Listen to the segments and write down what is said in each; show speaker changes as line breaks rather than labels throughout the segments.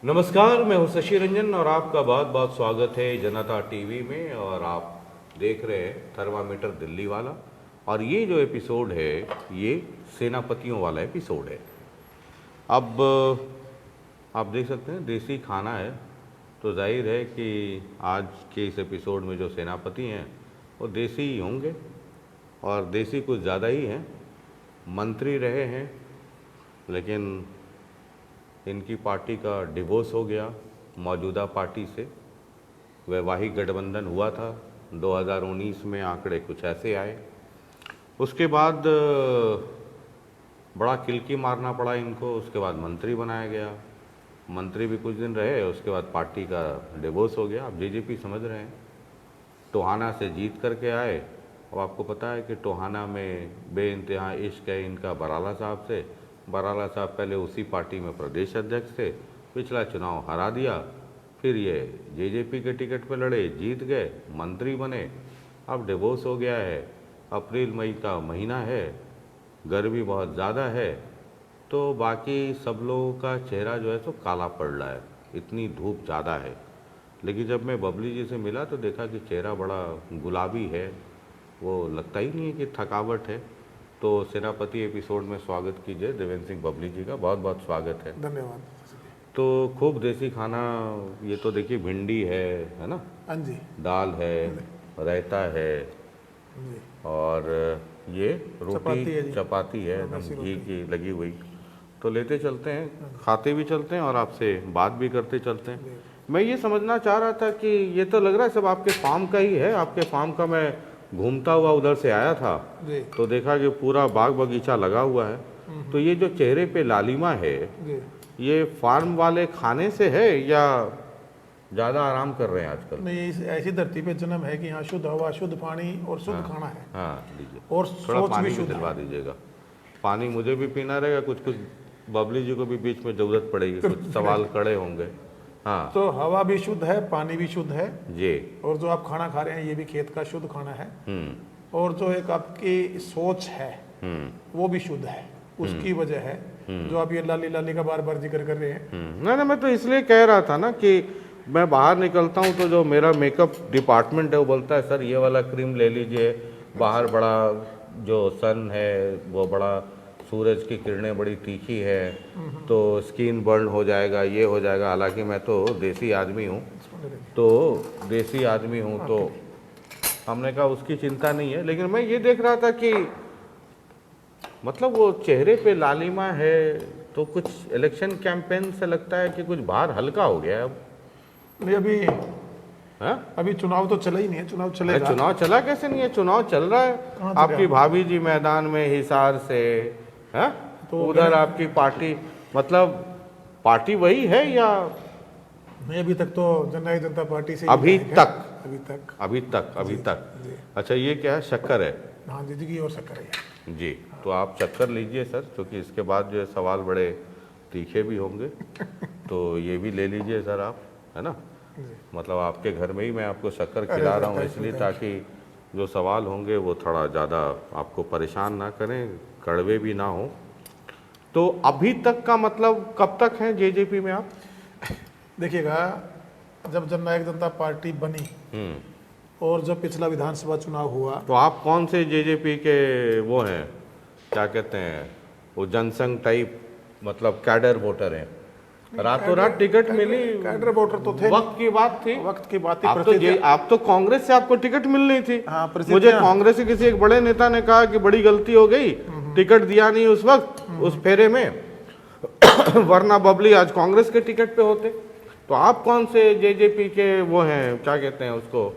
नमस्कार, मैं हूं शशि रंजन और आपका बहुत बहुत स्वागत है जनता टीवी में। और आप देख रहे हैं थर्मामीटर दिल्ली वाला। और ये जो एपिसोड है ये सेनापतियों वाला एपिसोड है। अब आप देख सकते हैं देसी खाना है, तो जाहिर है कि आज के इस एपिसोड में जो सेनापति हैं वो देसी ही होंगे, और देसी कुछ ज़्यादा ही हैं। मंत्री रहे हैं, लेकिन इनकी पार्टी का डिवोर्स हो गया मौजूदा पार्टी से। वैवाहिक गठबंधन हुआ था 2019 में, आंकड़े कुछ ऐसे आए। उसके बाद बड़ा किलकी मारना पड़ा इनको। उसके बाद मंत्री बनाया गया, मंत्री भी कुछ दिन रहे, उसके बाद पार्टी का डिवोर्स हो गया। अब जेजेपी समझ रहे हैं, टोहाना से जीत करके आए। अब आपको पता है कि टोहाना में बेइंतहा इश्क है इनका बराला साहब से। बराला साहब पहले उसी पार्टी में प्रदेश अध्यक्ष थे, पिछला चुनाव हरा दिया, फिर ये जेजेपी के टिकट पे लड़े, जीत गए, मंत्री बने। अब डिवोर्स हो गया है, अप्रैल मई का महीना है, गर्मी बहुत ज़्यादा है, तो बाकी सब लोगों का चेहरा जो है तो काला पड़ रहा है, इतनी धूप ज़्यादा है। लेकिन जब मैं बबली जी से मिला तो देखा कि चेहरा बड़ा गुलाबी है, वो लगता ही नहीं है कि थकावट है। तो सेनापति एपिसोड में स्वागत कीजिए देवेंद्र सिंह बबली जी का, बहुत बहुत स्वागत है।
धन्यवाद।
तो खूब देसी खाना, ये तो देखिए भिंडी है ना?
हाँ जी।
दाल है, रायता है,
जी।
और ये
चपाती है
रोटी
जी।
चपाती है एकदम
देसी
घी
रोटी।
की लगी हुई। तो लेते चलते हैं, खाते भी चलते हैं और आपसे बात भी करते चलते हैं। मैं ये समझना चाह रहा था कि ये तो लग रहा है सब आपके फार्म का ही है। आपके फार्म का मैं घूमता हुआ उधर से आया था
जी।
तो देखा कि पूरा बाग बगीचा लगा हुआ है। तो ये जो चेहरे पे लालिमा है,
जी।
ये फार्म वाले खाने से है या ज़्यादा आराम कर रहे हैं आजकल?
नहीं, ऐसी धरती पे जन्म है कि यहाँ शुद्ध हवा, शुद्ध पानी और शुद्ध खाना है।
हाँ दीजिए,
और
थोड़ा
सोच
पानी
भी
भी
शुद्ध
दिलवा
है।
दीजिएगा। पानी मुझे भी पीना रहेगा, कुछ कुछ बबली जी को भी बीच में ज़रूरत पड़ेगी, कुछ सवाल खड़े होंगे। हाँ
तो हवा भी शुद्ध है, पानी भी शुद्ध है,
जी।
और जो आप खाना खा रहे हैं ये भी खेत का शुद्ध खाना है।
हम्म
और जो एक आपकी सोच है वो भी शुद्ध है, उसकी वजह है जो आप ये लाली लाली का बार बार जिक्र कर रहे हैं।
नहीं नहीं, मैं तो इसलिए कह रहा था ना कि मैं बाहर निकलता हूँ तो जो मेरा मेकअप डिपार्टमेंट है वो बोलता है सर ये वाला क्रीम ले लीजिए, बाहर बड़ा जो सन है वो बड़ा, सूरज की किरणें बड़ी तीखी है तो स्किन बर्न हो जाएगा, ये हो जाएगा। हालांकि मैं तो देसी आदमी हूँ, तो हमने कहा उसकी चिंता नहीं है। लेकिन मैं ये देख रहा था कि मतलब वो चेहरे पे लालिमा है, तो कुछ इलेक्शन कैंपेन से लगता है कि कुछ बाहर हल्का हो गया है अब।
नहीं,
हाँ?
अभी चुनाव तो चला ही नहीं है। चुनाव
अरे
चलेगा।
चुनाव चला कैसे नहीं है? चुनाव चल रहा है।
कहाँ चल
आपकी
रहा है?
भाभी जी मैदान में हिसार से, है
तो
उधर आपकी पार्टी, मतलब पार्टी वही है या
नहीं, अभी तक तो जननायक जनता पार्टी से ही
अभी
विधायक है।
तक? अभी
जी,
तक।
जी।
अच्छा, ये क्या है, शक्कर है?
हाँ जी जी, और शक्कर है।
जी, तो आप चक्कर लीजिए सर, क्योंकि इसके बाद जो है सवाल बड़े तीखे भी होंगे। तो ये भी ले लीजिए सर आप, है ना? मतलब आपके घर में ही मैं आपको शक्कर खिला रहा हूँ इसलिए ताकि जो सवाल होंगे वो थोड़ा ज़्यादा आपको परेशान ना करें, कड़वे भी ना हो। तो अभी तक का मतलब कब तक है जेजेपी में आप?
देखिएगा, जब जननायक जनता पार्टी बनी और जब पिछला विधानसभा चुनाव हुआ,
तो आप कौन से जेजेपी के वो हैं, क्या कहते हैं, वो जनसंघ टाइप, मतलब कैडर वोटर हैं? रातों रात टिकट मिली,
कैडर वोटर तो थे,
वक्त की बात थी।
वक्त की बात थी।
आप तो कांग्रेस से आपको टिकट मिलनी थी।
हाँ,
मुझे कांग्रेस के किसी एक बड़े नेता ने कहा कि बड़ी गलती हो गई, टिकट दिया नहीं उस वक्त उस फेरे में, वरना बबली आज कांग्रेस के टिकट पे होते। तो आप कौन से जेजेपी के वो हैं, क्या कहते हैं उसको,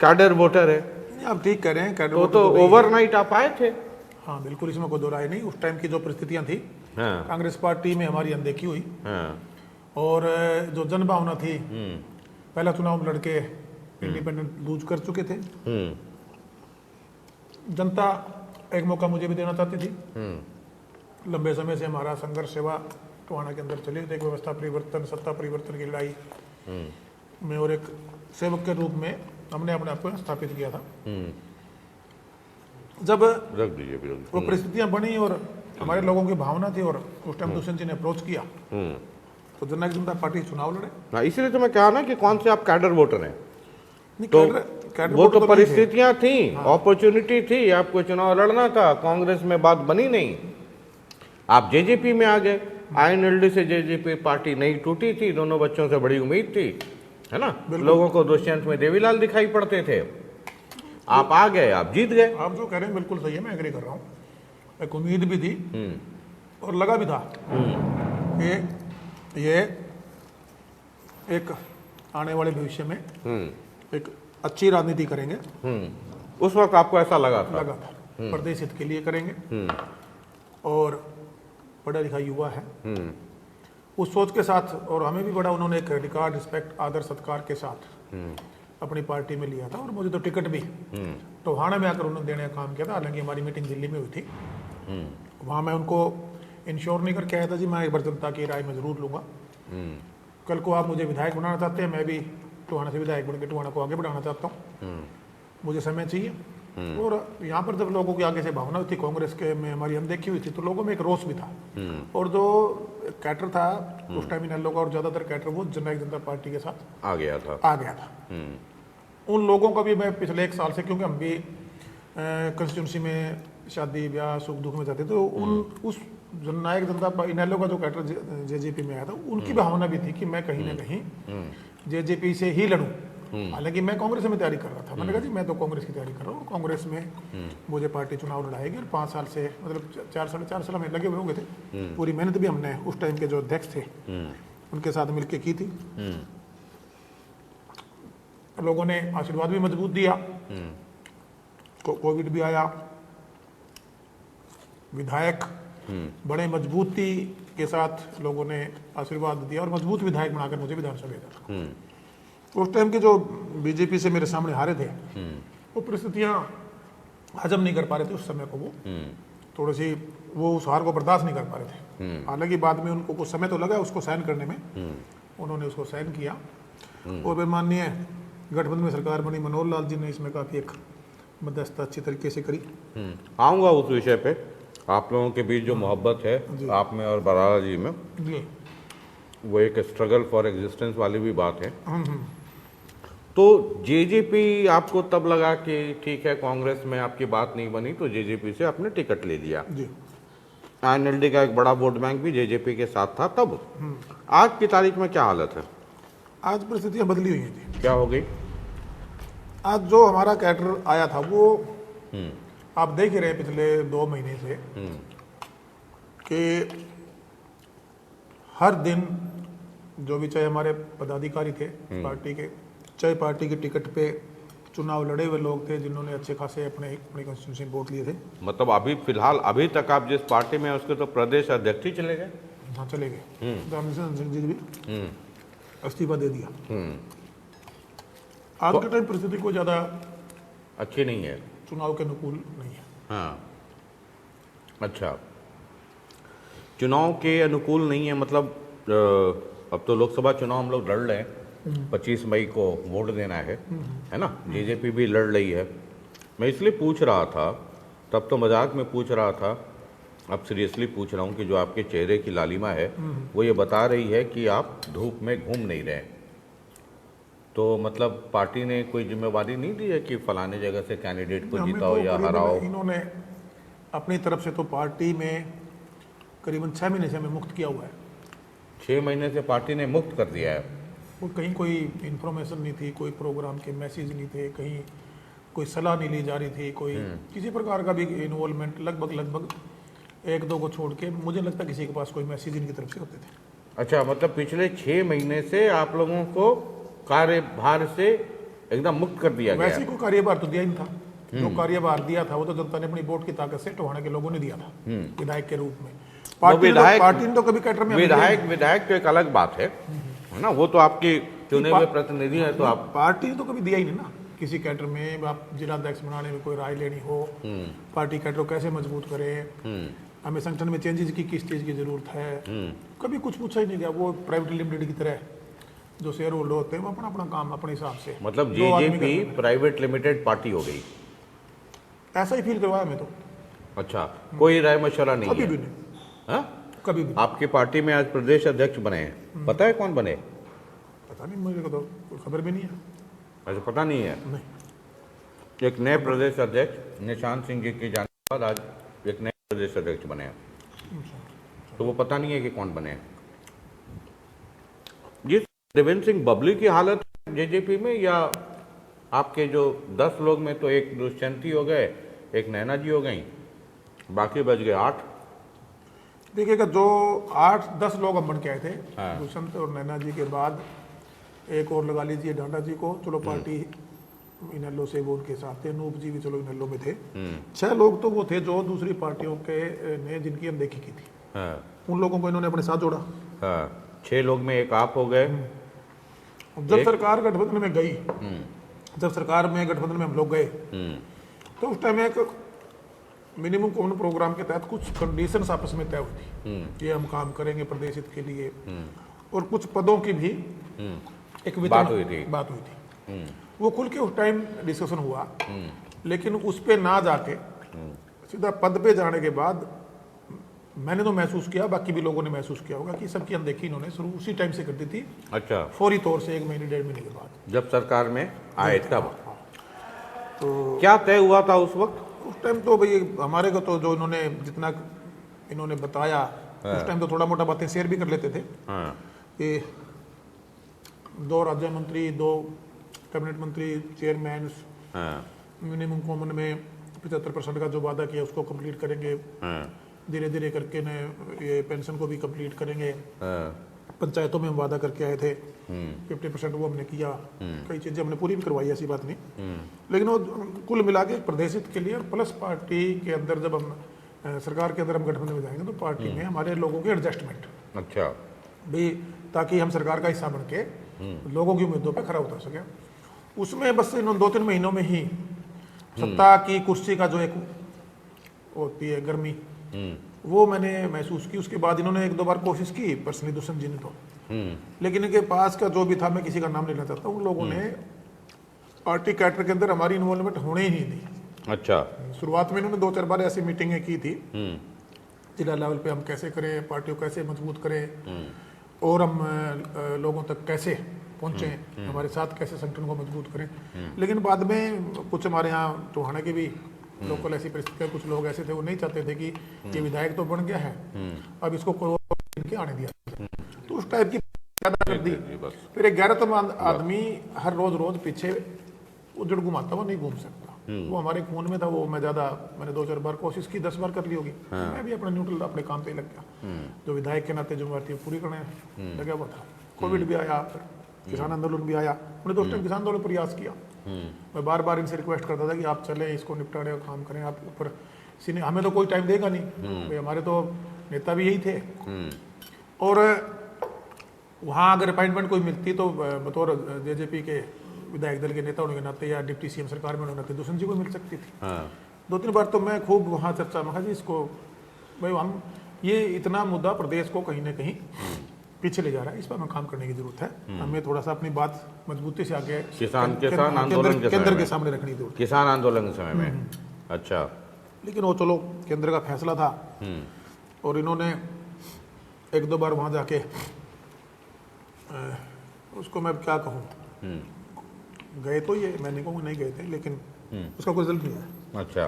कैडर वोटर है?
आप ठीक कह रहे हैं, कैडर
तो ओवरनाइट आप आए थे?
हाँ बिल्कुल, इसमें कोई दो राय नहीं। उस टाइम की जो परिस्थितियां थी,
हाँ
कांग्रेस पार्टी में हमारी अनदेखी हुई,
हाँ।
और जो जनभावना थी, पहला चुनाव लड़के इंडिपेंडेंट लूज कर चुके थे। जनता एक मौका मुझे भी देना चाहती थी। लंबे समय से हमारा संघर्ष सेवा टोहाना के अंदर चली, एक व्यवस्था परिवर्तन, सत्ता परिवर्तन की लड़ाई में, और एक सेवक के रूप में हमने अपने आप को स्थापित किया था। जब
रख दीजिए
वो परिस्थितियां बनी और हमारे लोगों की भावना थी, और उस टाइम दुष्यंत जी ने अप्रोच किया तो जननायक जनता पार्टी चुनाव लड़े।
हाँ, इसीलिए तो मैं कहा ना कि कौन से आप कैडर वोटर हैं।
नहीं,
तो
कैडर
वो
वोटर
तो
नहीं थे।
परिस्थितियां थी, अपॉर्चुनिटी थी, आपको चुनाव लड़ना था, कांग्रेस में बात बनी नहीं, आप जेजेपी में आ गए। आईएनएलडी से जेजेपी पार्टी नहीं टूटी थी, दोनों बच्चों से बड़ी उम्मीद थी, है ना, लोगों को दुष्यंत में देवीलाल दिखाई पड़ते थे, आप आ गए, आप जीत गए।
आप जो कह रहे हैं बिल्कुल सही है, मैं एग्री कर रहा हूँ। एक उम्मीद भी थी और लगा भी था ये एक आने वाले भविष्य में एक अच्छी राजनीति करेंगे।
उस वक्त आपको ऐसा लगा था?
लगा था प्रदेश हित के लिए करेंगे और पढ़ा लिखा युवा है उस सोच के साथ, और हमें भी बड़ा उन्होंने एक रिकॉर्ड रिस्पेक्ट आदर सत्कार के साथ अपनी पार्टी में लिया था। और मुझे तो टिकट भी टोहाना में आकर उन्होंने देने का काम किया था। हालांकि हमारी मीटिंग दिल्ली में हुई थी, वहाँ मैं उनको इंश्योर नहीं करके आया था जी मैं एक बार जनता की राय में जरूर लूंगा। कल को आप मुझे विधायक बनाना चाहते हैं, मैं भी टोहाना से विधायक बन के टोहाना को आगे बढ़ाना चाहता हूँ, मुझे समय चाहिए। और यहाँ पर जब लोगों की आगे से भावना थी, कांग्रेस के में हमारी अनदेखी हुई थी, तो लोगों में एक रोष भी था। और जो कैटर था उस टाइम इन लोगों और ज्यादातर कैटर वो जननायक जनता पार्टी के साथ
आ गया था।
उन लोगों का भी मैं पिछले एक साल से, क्योंकि हम भी कंस्टिट्यूंसी में शादी ब्याह सुख दुख में जाते, तो उस जननायक जनता पार्टी इनेलो का जो कैटर जेजेपी में आया था, उनकी भावना भी थी कि मैं कहीं ना कहीं जेजेपी से ही लड़ूं। हालांकि मैं कांग्रेस में तैयारी कर रहा था, मैंने कहा जी मैं तो कांग्रेस की तैयारी कर रहा हूँ, कांग्रेस में मुझे पार्टी चुनाव लड़ाएगी। और 5 साल से मतलब 4 साढ़े 4 साल में लगे हुए होंगे थे। पूरी मेहनत भी हमने उस टाइम के जो अध्यक्ष थे उनके साथ मिलकर की थी। लोगों ने आशीर्वाद भी मजबूत दिया, कोविड भी आया, विधायक बड़े मजबूती के साथ लोगों ने आशीर्वाद दिया और मजबूत विधायक बनाकर मुझे विधानसभा भेजा। उस टाइम के जो बीजेपी से मेरे सामने हारे थे वो परिस्थितियां हजम नहीं कर पा रहे थे उस समय को, वो थोड़ी सी वो उस हार को बर्दाश्त नहीं कर पा रहे थे। हालांकि बाद में उनको कुछ समय तो लगा उसको सहन करने में, उन्होंने उसको सहन किया। और फिर माननीय गठबंधन में सरकार बनी, मनोहर लाल जी ने इसमें काफ़ी एक मध्यस्थता अच्छी तरीके से करी।
आऊँगा उस विषय पे, आप लोगों के बीच जो मोहब्बत है आप में और बराला जी में, वो एक स्ट्रगल फॉर एग्जिस्टेंस वाली भी बात है। तो जेजेपी आपको तब लगा कि ठीक है, कांग्रेस में आपकी बात नहीं बनी तो जेजेपी से आपने टिकट ले लिया। आईएनएलडी का एक बड़ा वोट बैंक भी जेजेपी के साथ था तब। आज की तारीख में क्या हालत है?
आज परिस्थितियां बदली हुई थी।
क्या हो गई?
आज जो हमारा कैडर आया था वो आप देख ही रहे पिछले 2 महीने से कि हर दिन जो भी, चाहे हमारे पदाधिकारी थे पार्टी के, चाहे पार्टी की टिकट पे चुनाव लड़े हुए लोग थे जिन्होंने अच्छे खासे अपने कंस्टिट्यूंसी में वोट लिए थे।
मतलब अभी फिलहाल अभी तक आप जिस पार्टी में उसके तो प्रदेश अध्यक्ष ही चले गए।
हाँ चले गए, दानिशा सिंह जी भी इस्तीफा दे दिया। आज के टाइम परिस्थिति को ज़्यादा
अच्छी नहीं है,
चुनाव के अनुकूल नहीं है।
हाँ, अच्छा, चुनाव के अनुकूल नहीं है मतलब अब तो लोकसभा चुनाव हम लोग लड़ रहे हैं, 25 मई को वोट देना है ना, जेजेपी भी लड़ रही है। मैं इसलिए पूछ रहा था, तब तो मजाक में पूछ रहा था, अब सीरियसली पूछ रहा हूँ कि जो आपके चेहरे की लालिमा है वो ये बता रही है कि आप धूप में घूम नहीं रहे। तो मतलब पार्टी ने कोई जिम्मेवारी नहीं दी है कि फलाने जगह से कैंडिडेट को जिताओ या हराओ?
इन्होंने अपनी तरफ से तो पार्टी में करीबन 6 महीने से हमें मुक्त किया हुआ है।
6 महीने से पार्टी ने मुक्त कर दिया है?
वो कहीं कोई इन्फॉर्मेशन नहीं थी, कोई प्रोग्राम के मैसेज नहीं थे, कहीं कोई सलाह नहीं ली जा रही थी, कोई किसी प्रकार का भी इन्वॉल्वमेंट लगभग 1-2 को छोड़ के मुझे लगता है किसी के पास कोई मैसेज इनकी तरफ से होते थे।
अच्छा, मतलब पिछले 6 महीने से आप लोगों को कार्यभार से एकदम मुक्त कर दिया गया?
वैसे कोई कार्यभार तो दिया ही नहीं था। जो कार्यभार दिया था वो तो जनता ने अपनी वोट की ताकत से टोहाना के लोगों ने दिया था विधायक के रूप में। पार्टी ने तो कभी कैटर में
विधायक तो एक अलग बात है ना, वो तो आपके चुने हुए प्रतिनिधि है। तो आप
पार्टी ने तो कभी दिया ही नहीं ना किसी कैटर में। आप जिला अध्यक्ष बनाने में कोई राय लेनी हो, पार्टी कैटर को कैसे मजबूत करें, हमें संगठन में चेंजेस की किस चीज़ की जरूरत है, कभी कुछ पूछा ही नहीं गया। वो प्राइवेट लिमिटेड की तरह जो शेयर होल्डर होते हैं वो अपना अपना काम अपने हिसाब से,
मतलब जेजेपी प्राइवेट लिमिटेड पार्टी हो गई,
ऐसा ही फील करवाया हमें तो।
अच्छा, कोई राय मशवरा नहीं
कभी
है?
भी नहीं, कभी भी
आपकी पार्टी में आज प्रदेश अध्यक्ष बने हैं, पता है कौन बने?
पता नहीं, मुझे को तो कोई खबर भी नहीं है।
ऐसा पता नहीं है।
नहीं,
एक नए प्रदेश अध्यक्ष निशांत सिंह जी के जाने के बाद आज एक नए प्रदेश अध्यक्ष बने हैं, तो वो पता नहीं है कि कौन बने हैं। ये देवेंद्र सिंह बबली की हालत जेजेपी में, या आपके जो 10 लोग में तो एक दुष्यंती हो गए, एक नैना जी हो गई, बाकी बच गए 8।
देखिएगा, जो 8-10 लोग हम बन के आए थे,
हाँ।
दुष्यंत और नैना जी के बाद एक और लगा लीजिए डांडा जी को, चलो पार्टी इनेलो से वो उनके साथ थे, नूप जी भी चलो इनेलो में थे। 6 लोग तो वो थे जो दूसरी पार्टियों के ने जिनकी अनदेखी की थी,
हाँ,
उन लोगों को इन्होंने अपने साथ जोड़ा।
हाँ, 6 लोग में एक आप हो गए।
जब सरकार गठबंधन में गई, जब सरकार में गठबंधन में हम लोग गए, तो उस टाइम एक मिनिमम कॉमन प्रोग्राम के तहत कुछ कंडीशंस आपस में तय हुई थी, ये हम काम करेंगे प्रदेश हित के लिए, और कुछ पदों की भी एक
बात हुई थी।
बात हुई थी। वो खुल के उस टाइम डिस्कशन हुआ, लेकिन उस पे ना जाके सीधा पद पे जाने के बाद मैंने तो महसूस किया, बाकी भी लोगों ने महसूस किया होगा कि सबकी अनदेखी इन्होंने शुरू उसी टाइम से कर दी थी।
अच्छा,
फौरी तौर से 1 महीने 1.5 महीने के बाद
जब सरकार में आए तब
तो
क्या तय हुआ था उस वक्त?
उस टाइम तो भाई हमारे को तो जो इन्होंने जितना इन्होंने बताया, उस टाइम तो थोड़ा मोटा बातें शेयर भी कर लेते थे
हाँ,
कि 2 राज्य मंत्री, 2 कैबिनेट मंत्री, चेयरमैन,
हाँ,
मिनिमम कॉमन में 75% का जो वादा किया उसको कंप्लीट करेंगे,
हाँ,
धीरे धीरे करके न ये पेंशन को भी कंप्लीट करेंगे।
हाँ,
पंचायतों में हम वादा करके आए थे, 50% वो हमने किया, कई चीज़ें हमने पूरी भी करवाई, ऐसी बात नहीं। लेकिन वो कुल मिला के प्रदेश हित के लिए प्लस पार्टी के अंदर जब हम सरकार के अंदर हम गठबंधन में जाएंगे तो पार्टी में हमारे लोगों के एडजस्टमेंट
अच्छा,
भी, ताकि हम सरकार का हिस्सा बन के लोगों की उम्मीदों पर खरा उतर सके। उसमें बस इन 2-3 महीनों में ही सत्ता की कुर्सी का जो एक होती है गर्मी, वो मैंने महसूस की। उसके बाद इन्होंने 1-2 बार कोशिश की पर्सनली, दुष्यंत जी ने तो, लेकिन इनके पास का जो भी था, मैं किसी का नाम लेना चाहता हूँ, उन लोगों ने पार्टी कैडर के अंदर हमारी इन्वॉल्वमेंट होने ही नहीं दी।
अच्छा,
शुरुआत में इन्होंने 2-4 बार ऐसी मीटिंगें की थी, जिला लेवल पे हम कैसे करें, पार्टी को कैसे मजबूत करें, और हम लोगों तक कैसे पहुंचे, हमारे साथ कैसे संगठन को मजबूत करें। लेकिन बाद में कुछ हमारे यहाँ टोहाना के भी लोकल ऐसी परिस्थितियाँ, कुछ लोग ऐसे थे वो नहीं चाहते थे कि ये विधायक तो बन गया है, अब इसको कोई इनके आने दिया, तो उस टाइप की ज्यादा कर दी। फिर एक गैरतम आदमी हर रोज पीछे उजड़ घुमाता हुआ नहीं घूम सकता, वो हमारे खून में था। वो मैंने 2-4 बार कोशिश की, 10 बार कर ली होगी। मैं भी अपना न्यूट्रल अपने काम पे लग गया, जो विधायक के नाते जिम्मेदारी पूरी करने लगा हुआ था। कोविड भी आया, फिर किसान आंदोलन भी आया, उन्होंने तो उस टाइम किसान आंदोलन प्रयास किया। मैं बार बार इनसे रिक्वेस्ट करता था कि आप चलें, इसको निपटाने का काम करें, आप ऊपर हमें तो कोई टाइम देगा नहीं, भाई हमारे तो नेता भी यही थे। और वहाँ अगर अपॉइंटमेंट कोई मिलती तो बतौर जेजेपी के विधायक दल के नेता होने के नाते या डिप्टी सीएम सरकार में होने के नाते दुष्यंत जी को मिल सकती थी। 2-3 बार तो मैं खूब वहाँ चर्चा में जी, इसको भाई हम ये इतना मुद्दा प्रदेश को कहीं ना कहीं पीछे ले जा रहा है, इस पर हमें काम करने की जरूरत है। हमें थोड़ा सा अपनी बात मजबूती से आगे
किसान आंदोलन के
केंद्र के सामने रखनी जरूरत,
किसान आंदोलन के समय में। अच्छा,
लेकिन वो चलो केंद्र का फैसला था, और इन्होंने 1-2 बार वहाँ जाके उसको मैं क्या कहूँ, गए तो ये मैं नहीं कहूँगा नहीं गए थे, लेकिन उसका कोई रिजल्ट नहीं है।
अच्छा,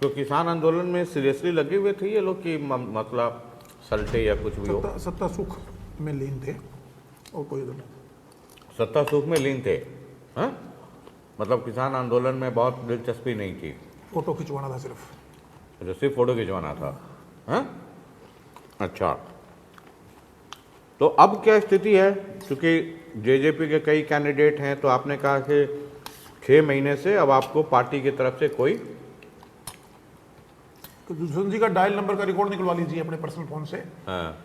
तो किसान आंदोलन में सीरियसली लगे हुए थे ये लोग कि मतलब सल्टे या कुछ भी हो?
सत्ता सुख में लीन थे और कोई नहीं।
सत्ता सुख में लीन थे, हाँ? मतलब किसान आंदोलन में बहुत दिलचस्पी नहीं थी,
फोटो खिंचवाना था सिर्फ,
जो सिर्फ फोटो खिंचवाना था, हाँ? अच्छा, तो अब क्या स्थिति है? क्योंकि जेजेपी के कई कैंडिडेट हैं, तो आपने कहा कि 6 महीने से अब आपको पार्टी की तरफ से कोई,
तो दुष्यंत जी का डायल नंबर का रिकॉर्ड निकलवा लीजिए अपने पर्सनल फोन से।
हाँ,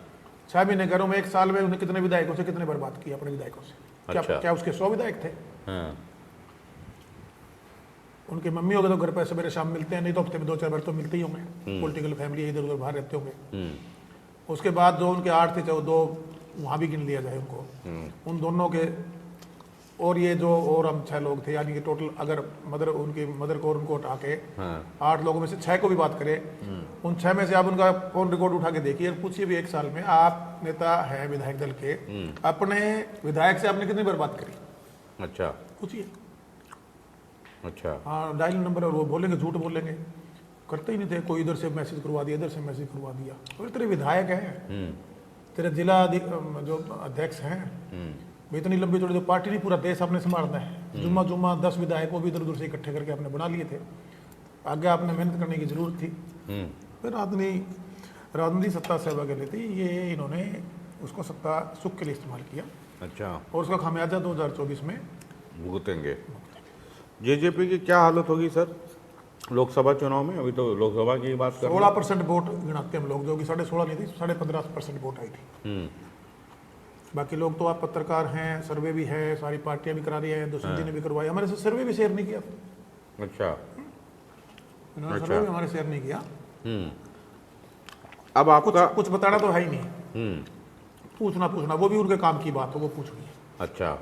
6 महीने करो में 1 साल में उन्हें कितने विधायकों से कितने बार बात की अपने विधायकों से।
अच्छा।
क्या उसके 100 विधायक थे?
हाँ,
उनके मम्मी हो गए तो घर पर सवेरे शाम मिलते हैं, नहीं तो हफ्ते में 2-4 बार तो मिलते ही होंगे, पॉलिटिकल फैमिली इधर उधर बाहर रहते होंगे। उसके बाद जो उनके 8 थे, चाहे 2 वहाँ भी गिन लिया जाए उनको, उन दोनों के, और ये जो और हम 6 लोग थे, यानी कि टोटल अगर उनकी मदर को और उनको हटा के 8 लोगों में से 6 को भी बात करें उन 6 में से आप उनका फोन रिकॉर्ड उठा के देखिए और पूछिए भी 1 साल में आप नेता है विधायक दल के, अपने विधायक से आपने कितनी बार बात करी?
अच्छा
पूछिए।
अच्छा।
हाँ, डायल नंबर और वो बोलेंगे, झूठ बोलेंगे, करते ही नहीं थे। कोई इधर से मैसेज करवा दिया, इधर से मैसेज करवा दिया। और तेरे विधायक हैं, तेरे जिला जो अध्यक्ष हैं, भाई इतनी लंबी चौड़ी जो पार्टी नहीं, पूरा देश आपने संभालना है। जुम्मा जुम्मा 10 विधायकों भी इधर उधर से इकट्ठे करके आपने बना लिए थे। आगे आपने मेहनत करने की जरूरत थी। फिर राजनीति सत्ता सेवा के लिए थी, ये इन्होंने उसको सत्ता सुख के लिए इस्तेमाल किया।
अच्छा।
और उसका खामियाजा 2024 में
भुगतेंगे। जेजेपी की क्या हालत होगी सर लोकसभा चुनाव में? अभी तो लोकसभा की बात कर
16% वोट गिनाते हम लोग, जो कि 16.5 नहीं थी, 15.5% वोट आई थी। बाकी लोग तो आप पत्रकार हैं, सर्वे भी है, सारी पार्टियां भी करा रही है, दोषी ने भी करवाई, हमारे से सर्वे भी शेयर नहीं किया।
अच्छा।
इन्होंने सर्वे भी हमारे शेयर नहीं किया।
अब आपका
कुछ बताना तो है ही नहीं। पूछना वो भी उनके काम की बात हो, वो पूछ रही है।
अच्छा।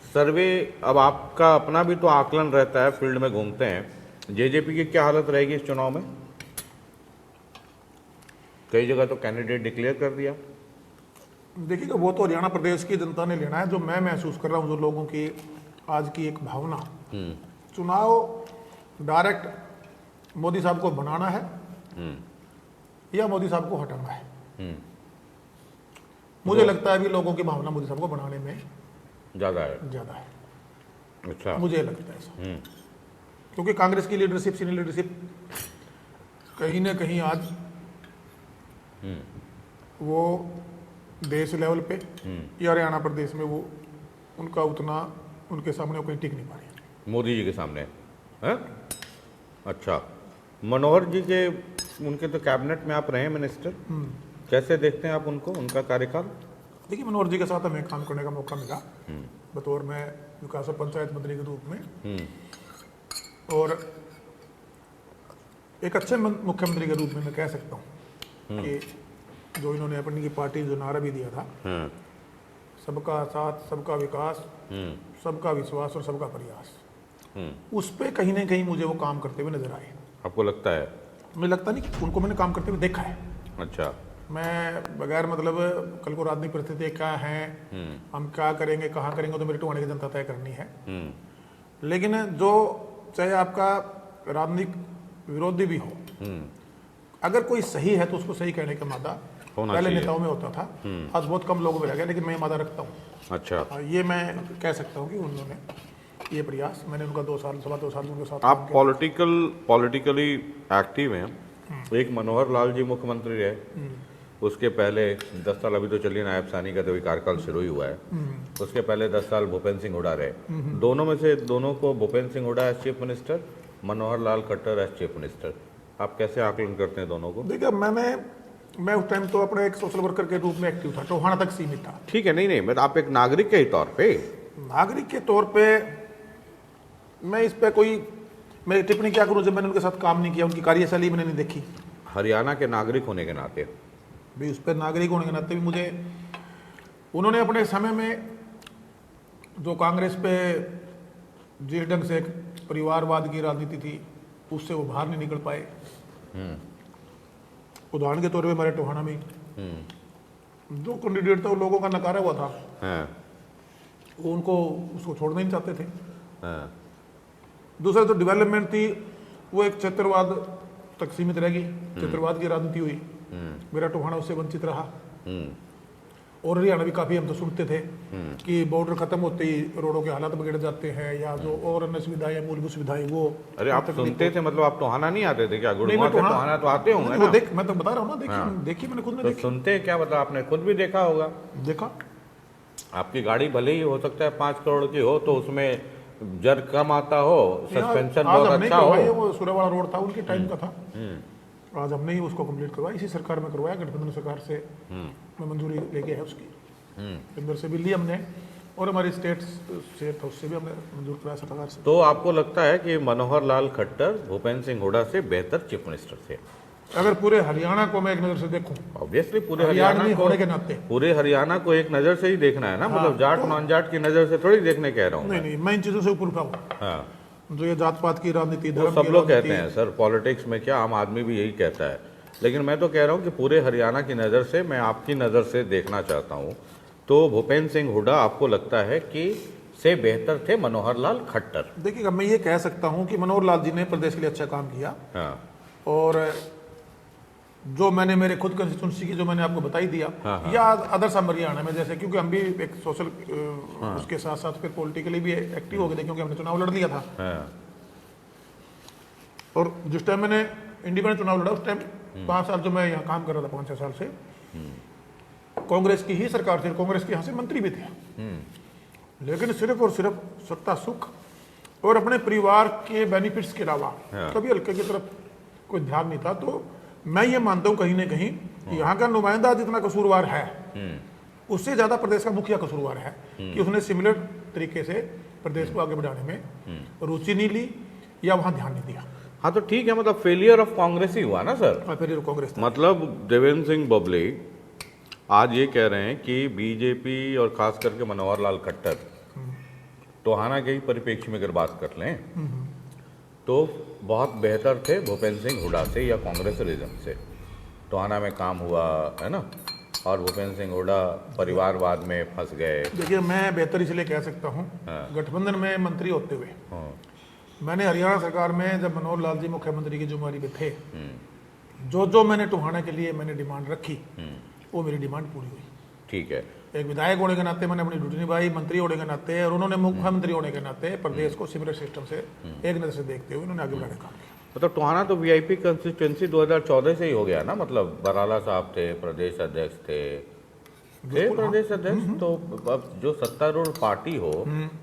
सर्वे, अब आपका अपना भी तो आकलन रहता है, फील्ड में घूमते हैं। जेजेपी की क्या हालत रहेगी इस चुनाव में? कई जगह तो कैंडिडेट डिक्लेयर कर दिया।
देखिएगा, वो तो हरियाणा प्रदेश की जनता ने लेना है। जो मैं महसूस कर रहा हूँ, जो लोगों की आज की एक भावना, चुनाव डायरेक्ट मोदी साहब को बनाना है या मोदी साहब को हटाना है। मुझे लगता है अभी लोगों की भावना मोदी साहब को बनाने में ज्यादा है।
अच्छा।
मुझे लगता है ऐसा, क्योंकि कांग्रेस की लीडरशिप, सीनियर लीडरशिप कहीं ना कहीं आज वो देश लेवल पे या हरियाणा प्रदेश में वो उनका उतना उनके सामने वो कहीं टिक नहीं पा रही
मोदी जी के सामने है? अच्छा। मनोहर जी के, उनके तो कैबिनेट में आप रहे मिनिस्टर, कैसे देखते हैं आप उनको, उनका कार्यकाल?
देखिए, मनोहर जी के साथ हमें काम करने का मौका मिला बतौर में विकास और पंचायत मंत्री के रूप में, और एक अच्छे मुख्यमंत्री के रूप में मैं कह सकता हूँ कि जो इन्होंने अपनी की पार्टी जो नारा भी दिया था, सबका साथ, सबका विकास, सबका विश्वास और सबका प्रयास, उस पे कहीं ना कहीं मुझे वो काम करते हुए नजर आए।
आपको लगता है?
मुझे लगता नहीं, उनको मैंने काम करते हुए देखा है।
अच्छा।
मैं बगैर मतलब कल को राजनीतिक परिस्थिति क्या है, हम क्या करेंगे, कहाँ करेंगे, तो मेरी टोहाने की जनता तय करनी है। लेकिन जो चाहे आपका राजनीतिक विरोधी भी हो, अगर कोई सही है तो उसको सही कहने का मादा पहले नेताओं में होता था, आज बहुत कम लोगों में रह गया, लेकिन मैं मादा रखता हूँ।
अच्छा।
ये मैं कह सकता हूँ कि उन्होंने ये प्रयास, मैंने उनका 2 साल, 2.25 साल उनके साथ।
आप पॉलिटिकली एक्टिव हैं। एक मनोहर लाल जी मुख्यमंत्री रहे, उसके पहले 10 साल, अभी तो चलिए नायब सानी का तो कार्यकाल शुरू ही हुआ है, उसके पहले 10 साल भूपेंद्र सिंह हुड्डा रहे। दोनों में से, दोनों को, Bhupendra Singh Hooda as chief minister, Manohar Lal Khattar as chief minister, आप कैसे आकलन करते हैं दोनों को?
देखिए, मैं उस टाइम तो अपने एक सोशल वर्कर के रूप में एक्टिव था, टोहाना तक सीमित था।
ठीक है, नहीं, मैं आप एक नागरिक के ही तौर पे,
नागरिक के तौर पे मैं इस पे कोई मैं टिप्पणी क्या करूं जब मैंने उनके साथ काम नहीं किया, उनकी कार्यशैली मैंने नहीं देखी।
हरियाणा के नागरिक होने के नाते
भी उस पर नागरिक होने के नाते भी मुझे, उन्होंने अपने समय में जो कांग्रेस पे जिस ढंग से एक परिवारवाद की राजनीति थी, उससे वो बाहर नहीं निकल पाए। उदाहरण के तौर पे हमारे टोहाना में जो कैंडिडेट था, वो लोगों का नकारा हुआ था, वो उनको उसको छोड़ना ही नहीं चाहते थे। दूसरा जो डेवलपमेंट थी, वो एक क्षेत्रवाद तक सीमित रहेगी, क्षेत्रवाद की राजनीति हुई, मेरा टोहाना उससे वंचित रहा। और हरियाणा भी काफी हम तो सुनते थे कि बॉर्डर खत्म होते ही रोडों के हालात बिगड़ जाते हैं, या जो और अन्य सुविधाएं, मूलभूत सुविधाएं, वो।
अरे आप सुनते थे, मतलब आप टोहाना नहीं आते थे क्या? गुड़गांव से टोहाना तो आते होंगे ना?
मैं तो बता रहा हूँ ना, देखिए मैंने खुद में देखी।
सुनते क्या मतलब, आपने खुद भी देखा होगा?
देखा।
आपकी गाड़ी भले ही हो सकता है 5 करोड़ की हो, तो उसमें जर कम आता हो, सस्पेंशन बहुत अच्छा हो।
वो सूर्यवाड़ा रोड था, उनके टाइम का था। आज हमने ही उसको कंप्लीट करवाया, इसी सरकार में करवाया, गठबंधन सरकार से मैं मंजूरी लेके है उसकी, केंद्र से भी ली हमने, और हमारी स्टेट से था, उससे भी हमने मंजूर करवाया सरकार से।
तो आपको लगता है कि मनोहर लाल खट्टर भूपेंद्र सिंह हुड्डा से बेहतर चीफ मिनिस्टर थे?
अगर पूरे हरियाणा को मैं एक नजर से देखूं,
ऑब्वियसली पूरे हरियाणा को
होने के नाते,
पूरे हरियाणा को एक नजर से ही देखना है ना, मतलब जाट नॉन जाट की नजर से थोड़ी देखने कह रहा हूँ।
नहीं, मैं इन चीजों से ऊपर उठा हूँ। जो ये जात पात की राजनीति,
वो
धर्म
सब
की
लोग कहते
राजनीति,
हैं सर, पॉलिटिक्स में क्या, आम आदमी भी यही कहता है। लेकिन मैं तो कह रहा हूँ कि पूरे हरियाणा की नज़र से, मैं आपकी नज़र से देखना चाहता हूँ, तो भूपेंद्र सिंह हुड्डा आपको लगता है कि से बेहतर थे मनोहर लाल खट्टर?
देखिएगा, मैं ये कह सकता हूँ कि मनोहर लाल जी ने प्रदेश के लिए अच्छा काम किया।
हाँ
और जो मैंने मेरे खुद कंस्टिट्यूंसी की जो मैंने आपको बताई दिया,
हाँ।
या अदर्स हरियाणा में, जैसे क्योंकि हम भी एक सोशल उसके साथ साथ फिर पॉलिटिकली भी एक्टिव हो गए थे, क्योंकि हमने चुनाव लड़ लिया था।
हाँ
और जिस टाइम मैंने इंडिपेंडेंट चुनाव लड़ा, उस टाइम 5 साल जो मैं यहाँ काम कर रहा था, 5-6 साल से कांग्रेस की ही सरकार थी, कांग्रेस के यहाँ से मंत्री भी थे। लेकिन सिर्फ और सिर्फ सत्ता सुख और अपने परिवार के बेनिफिट्स के अलावा कभी हल्के की तरफ कोई ध्यान नहीं था। तो मैं ये मानता हूँ कहीं ना कहीं कि यहाँ का नुमाइंदा जितना कसूरवार है, उससे ज्यादा प्रदेश का मुखिया कसूरवार है कि उसने सिमिलर तरीके से प्रदेश को आगे बढ़ाने में रुचि नहीं ली या वहां ध्यान नहीं दिया।
हाँ, तो ठीक है, मतलब फेलियर ऑफ कांग्रेस ही हुआ ना सर।
और फिर कांग्रेस
मतलब देवेंद्र सिंह बबली आज ये कह रहे हैं कि बीजेपी और खास करके मनोहर लाल खट्टर, टोहाना के ही परिप्रेक्ष्य में अगर बात कर लें तो बहुत बेहतर थे भूपेंद्र सिंह हुड्डा से या कांग्रेसरिज्म से। टोहाना में काम हुआ है ना, और भूपेंद्र सिंह हुड्डा परिवारवाद में फंस गए।
देखिए, मैं बेहतर इसलिए कह सकता हूँ, गठबंधन में मंत्री होते हुए मैंने हरियाणा सरकार में जब मनोहर लाल जी मुख्यमंत्री की जिम्मेदारी पे थे, जो मैंने टोहाना के लिए मैंने डिमांड रखी, वो मेरी डिमांड पूरी हुई।
ठीक है,
एक विधायक होने के नाते मैंने अपनी ड्यूटी निभाई, मंत्री होने के नाते, और उन्होंने मुख्यमंत्री होने के नाते प्रदेश को सिमिलर सिस्टम से एक नजर से देखते हुए उन्होंने आगे बढ़ाने का काम किया।
मतलब टोहाना तो वीआईपी कंस्टिट्यूंसी 2014 से ही हो गया ना, मतलब बराला साहब थे प्रदेश अध्यक्ष थे प्रदेश अध्यक्ष। तो अब जो सत्तारूढ़ पार्टी हो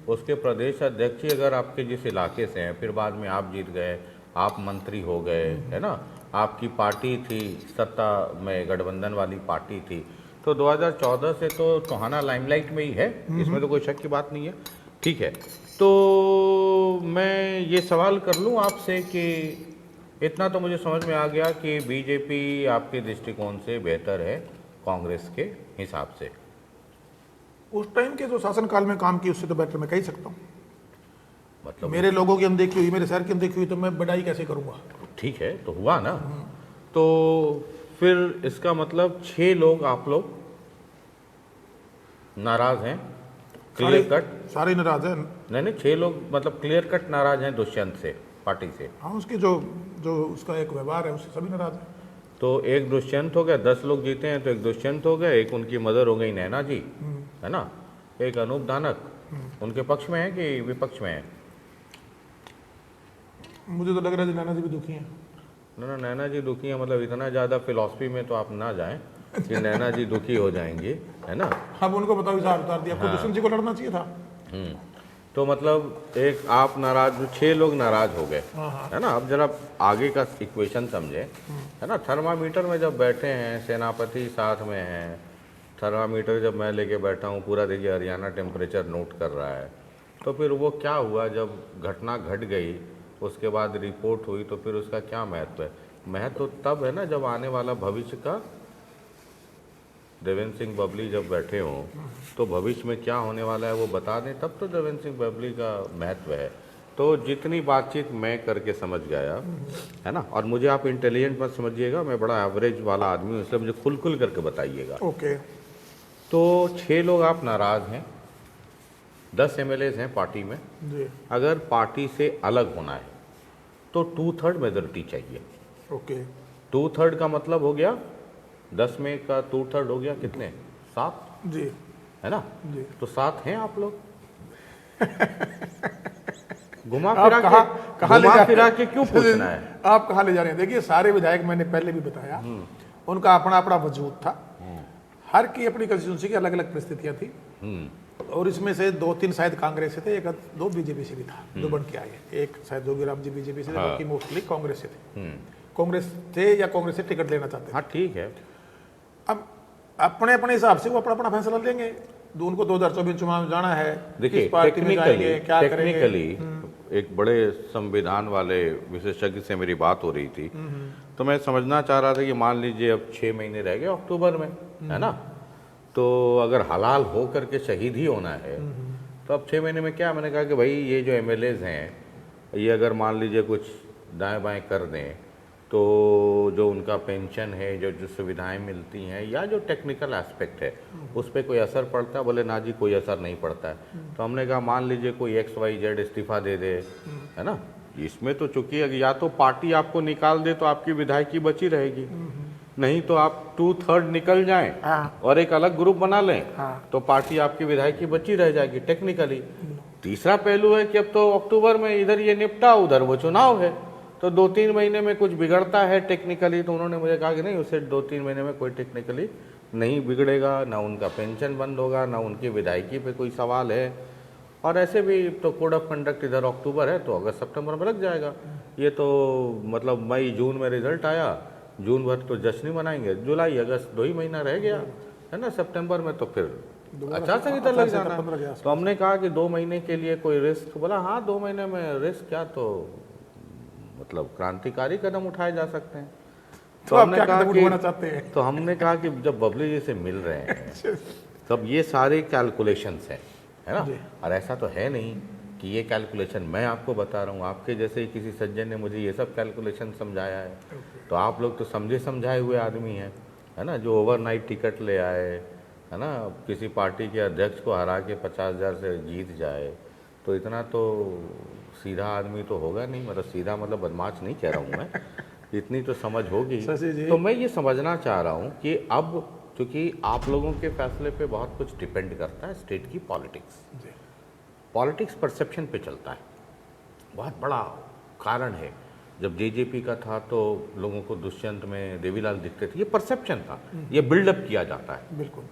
उसके प्रदेश अध्यक्ष ही अगर आपके जिस इलाके से हैं, फिर बाद में आप जीत गए, आप मंत्री हो गए, है ना, आपकी पार्टी थी सत्ता में, गठबंधन वाली पार्टी थी, तो 2014 से तो टोहाना लाइमलाइट में ही है, इसमें तो कोई शक की बात नहीं है। ठीक है, तो मैं ये सवाल कर लूँ आपसे कि इतना तो मुझे समझ में आ गया कि बीजेपी आपके दृष्टिकोण से बेहतर है कांग्रेस के हिसाब से।
उस टाइम के जो शासनकाल में काम किया उससे तो बेटर मैं कह ही सकता हूँ।
मतलब
मेरे लोगों की अनदेखी हुई, मेरे शहर की अनदेखी हुई, तो मैं बढ़ाई कैसे करूँगा।
ठीक है, तो हुआ ना। तो फिर इसका मतलब 6 लोग आप लोग नाराज हैं, क्लियर कट?
सारे नाराज हैं।
नहीं, 6 लोग मतलब क्लियर कट नाराज हैं दुष्यंत से, पार्टी से।
हाँ, उसकी जो उसका एक व्यवहार है उससे सभी नाराज हैं।
तो एक दुष्यंत हो गया, 10 लोग जीते हैं तो एक दुष्यंत हो गए, एक उनकी मदर हो गई नैना जी, है ना, एक अनूप धानक, उनके पक्ष में है कि विपक्ष में है?
मुझे तो लग रहा है नैना जी भी दुखी हैं।
ना, नैना जी दुखी है, मतलब इतना ज़्यादा फिलॉसफी में तो आप ना जाएं कि नैना जी दुखी हो जाएंगी, है ना।
अब उनको बताओ, इशारा उतार दिया, आपको दुष्यंत जी को लड़ना चाहिए था।
तो मतलब एक आप नाराज, 6 लोग नाराज हो गए, है ना। अब जरा आगे का इक्वेशन समझे, है ना। थर्मामीटर में जब बैठे हैं, सेनापति साथ में हैं, थर्मामीटर जब मैं लेके बैठा हूँ, पूरा देखिए हरियाणा टेम्परेचर नोट कर रहा है, तो फिर वो क्या हुआ जब घटना घट गई, उसके बाद रिपोर्ट हुई, तो फिर उसका क्या महत्व है? महत्व तब है ना जब आने वाला भविष्य का, देवेंद्र सिंह बबली जब बैठे हों तो भविष्य में क्या होने वाला है वो बता दें, तब तो देवेंद्र सिंह बबली का महत्व है। तो जितनी बातचीत मैं करके समझ गया, है ना, और मुझे आप इंटेलिजेंट मत समझिएगा, मैं बड़ा एवरेज वाला आदमी हूँ, इसलिए मुझे खुल करके बताइएगा।
ओके।
तो 6 लोग आप नाराज़ हैं, 10 MLAs हैं पार्टी में
जी।
अगर पार्टी से अलग होना है तो 2/3 मेजोरिटी चाहिए।
ओके।
2/3 का मतलब हो गया 10 में का 2/3 हो गया कितने? 7
जी,
है ना
जी।
तो 7 हैं आप लोग। घुमा
आप
फिरा के क्यों पूछना है?
आप कहाँ ले जा रहे हैं? देखिए, सारे विधायक मैंने पहले भी बताया, उनका अपना अपना वजूद था, हर की अपनी कंस्टिट्यूंसी की अलग अलग परिस्थितियां थी, और इसमें से 2-3 शायद कांग्रेस से थे, 1-2 बीजेपी से भी था जो बन के आए। एक शायद जोगीराम जी बीजेपी से थे, बाकी मोस्टली कांग्रेस से थे। कांग्रेस थे या कांग्रेस से टिकट लेना चाहते थे।
हाँ ठीक है,
अब अपने अपने हिसाब से वो अपना अपना फैसला लेंगे। उनको 2024 चुनाव जाना है,
देखिए
किस पार्टी में जाएंगे, क्या करेंगे।
टेक्निकली एक बड़े संविधान वाले विशेषज्ञ से मेरी बात हो रही थी, तो मैं समझना चाह रहा था कि मान लीजिए अब 6 महीने रह गए अक्टूबर में, है ना, तो अगर हलाल हो करके शहीद ही होना है तो अब 6 महीने में क्या? मैंने कहा कि भाई ये जो MLAs हैं ये अगर मान लीजिए कुछ दाएं बाएं कर दें तो जो उनका पेंशन है, जो जो सुविधाएं मिलती हैं या जो टेक्निकल एस्पेक्ट है उस पर कोई असर पड़ता है? बोले ना जी कोई असर नहीं पड़ता है। तो हमने कहा मान लीजिए कोई XYZ इस्तीफा दे दे, है ना, इसमें तो चूंकि या तो पार्टी आपको निकाल दे तो आपकी विधायकी बची रहेगी, नहीं तो आप 2/3 निकल जाएं और एक अलग ग्रुप बना लें तो पार्टी आपकी विधायकी बची रह जाएगी टेक्निकली। तीसरा पहलू है कि अब तो अक्टूबर में इधर ये निपटा, उधर वो चुनाव है, तो 2-3 महीने में कुछ बिगड़ता है टेक्निकली। तो उन्होंने मुझे कहा कि नहीं, उसे 2-3 महीने में कोई टेक्निकली नहीं बिगड़ेगा, ना उनका पेंशन बंद होगा, ना उनकी विधायकी पे कोई सवाल है। और ऐसे भी तो कोड ऑफ कंडक्ट इधर अक्टूबर है तो अगस्त सितंबर में लग जाएगा। ये तो मतलब मई जून में रिजल्ट आया, जून भर तो जश्न ही मनाएंगे, जुलाई अगस्त 2 ही महीना रह गया, है ना, सितंबर में तो फिर आचार संहिता लग जाना। तो हमने कहा कि 2 महीने के लिए कोई रिस्क, बोला हाँ 2 महीने में रिस्क क्या, तो मतलब क्रांतिकारी कदम उठाए जा सकते हैं। तो हमने कहा कि जब बबली जी से मिल रहे हैं तब ये सारे कैलकुलेशंस हैं, है ना, और ऐसा तो है नहीं कि ये कैलकुलेशन मैं आपको बता रहा हूँ, आपके जैसे ही किसी सज्जन ने मुझे ये सब कैलकुलेशन समझाया है। तो आप लोग तो समझे समझाए हुए आदमी हैं, है ना, जो ओवरनाइट टिकट ले आए, है ना, किसी पार्टी के अध्यक्ष को हरा के 50,000 से जीत जाए, तो इतना तो सीधा आदमी तो होगा नहीं, मतलब सीधा मतलब बदमाश नहीं कह रहा हूँ मैं, इतनी तो समझ होगी। तो मैं ये समझना चाह रहा हूँ कि अब चूँकि आप लोगों के फैसले पे बहुत कुछ डिपेंड करता है, स्टेट की पॉलिटिक्स परसेप्शन पे चलता है, बहुत बड़ा कारण है। जब JJP का था तो लोगों को दुष्यंत में देवीलाल दिखते थे, ये परसेप्शन था, ये बिल्डअप किया जाता है।
बिल्कुल।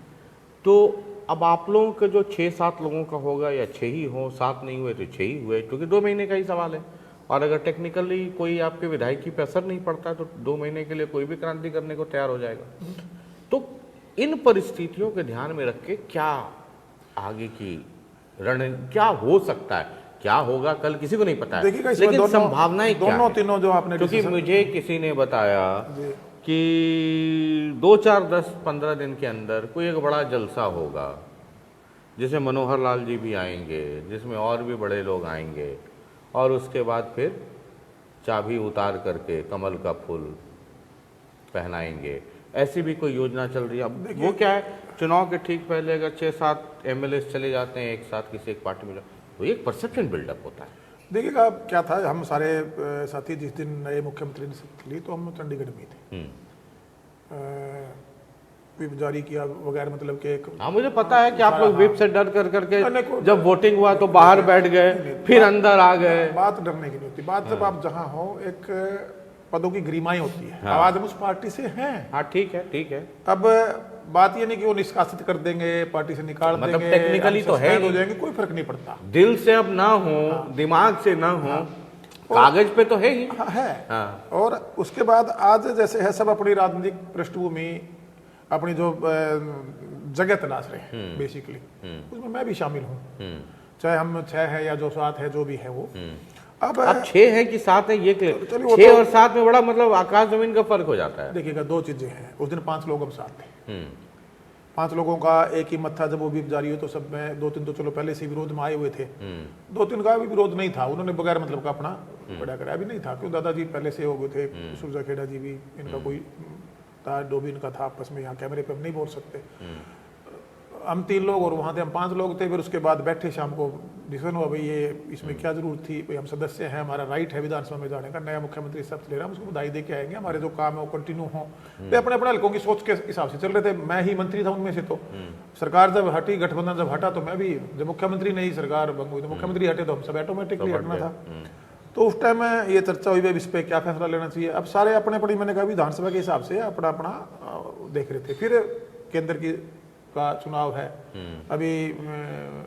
तो अब आप लोगों के जो 6-7 लोगों का होगा, या 6 ही हो, 7 नहीं हुए तो 6 ही हुए, क्योंकि 2 महीने का ही सवाल है। और अगर टेक्निकली कोई आपके विधायकी पे असर नहीं पड़ता है तो 2 महीने के लिए कोई भी क्रांति करने को तैयार हो जाएगा। तो इन परिस्थितियों के ध्यान में रख के क्या आगे की क्या हो सकता है, क्या होगा कल किसी को नहीं पता है, लेकिन संभावनाएं क्या है?
तीनों जो आपने,
क्योंकि मुझे किसी ने बताया कि 2-4-10-15 दिन के अंदर कोई एक बड़ा जलसा होगा जिसमें मनोहर लाल जी भी आएंगे, जिसमें और भी बड़े लोग आएंगे, और उसके बाद फिर चाबी उतार करके कमल का फूल पहनाएंगे। ऐसी भी कोई योजना चल रही है। अब वो क्या है, चुनाव के ठीक पहले अगर 6-7 MLA चले जाते हैं एक साथ किसी एक पार्टी में, तो एक परसेप्शन बिल्डअप होता है।
देखिएगा क्या था, हम सारे साथी जिस दिन नए मुख्यमंत्री ने शपथ ली तो हम चंडीगढ़ में थे, विप जारी किया वगैरह, मतलब कि एक,
हाँ मुझे पता है कि आप लोग विप से डर कर करके जब वोटिंग हुआ तो बाहर बैठ गए, फिर अंदर आ गए।
बात डरने की नहीं होती, बात जब आप जहाँ हो, एक पदों की गरिमाई होती है। आवाज हम उस पार्टी से हैं,
हाँ ठीक है।
अब बात ये नहीं कि वो निष्कासित कर देंगे, पार्टी से निकाल देंगे,
मतलब टेक्निकली तो है
हो जाएंगे, कोई फर्क नहीं पड़ता।
दिल से अब ना हो, दिमाग से ना हो, कागज पे तो है ही
है। और उसके बाद आज जैसे है, सब अपनी राजनीतिक पृष्ठभूमि, अपनी जो जगह तलाश रहे हैं बेसिकली, उसमें मैं भी शामिल हूँ, चाहे हम 6 है या जो 7 है, जो भी है वो। अब
6 है कि 7 है, ये 6 और 7 में बड़ा मतलब आकाश जमीन का फर्क हो जाता है।
देखिएगा 2 चीजें हैं, उस दिन 5 लोग हम साथ थे, 5 लोगों का एक ही मत था। जब वो विप जारी हुई तो सब में 2-3 तो चलो पहले से विरोध में आए हुए थे, 2-3 का भी विरोध नहीं था, उन्होंने बगैर मतलब का अपना बड़ा कराया भी नहीं था, क्यों दादाजी पहले से हो गए थे, सुरजा खेड़ा जी भी, इनका कोई था, जो भी इनका था आपस में, यहाँ कैमरे पे हम नहीं बोल सकते। हम 3 लोग और वहाँ थे हम 5 लोग थे। फिर उसके बाद बैठे, शाम को डिसीजन हुआ भाई ये इसमें क्या जरूरत थी, भाई हम सदस्य हैं, हमारा राइट है विधानसभा में जाने का, नया मुख्यमंत्री शपथ ले रहा है, हम उसको बधाई दे के आएंगे, हमारे जो काम है वो कंटिन्यू हो। वे अपने अपने हल्कों की सोच के हिसाब से चल रहे थे। मैं ही मंत्री था उनमें से, तो सरकार जब हटी, गठबंधन जब हटा, तो मैं भी, जब मुख्यमंत्री नहीं सरकार भंग हुई तो मुख्यमंत्री हटे तो हम सब ऑटोमेटिकली हटना था। तो उस टाइम में ये चर्चा हुई इस पे क्या फैसला लेना चाहिए। अब सारे अपने अपनी, मैंने कहा विधानसभा के हिसाब से अपना अपना देख रहे थे। फिर केंद्र की का चुनाव है, अभी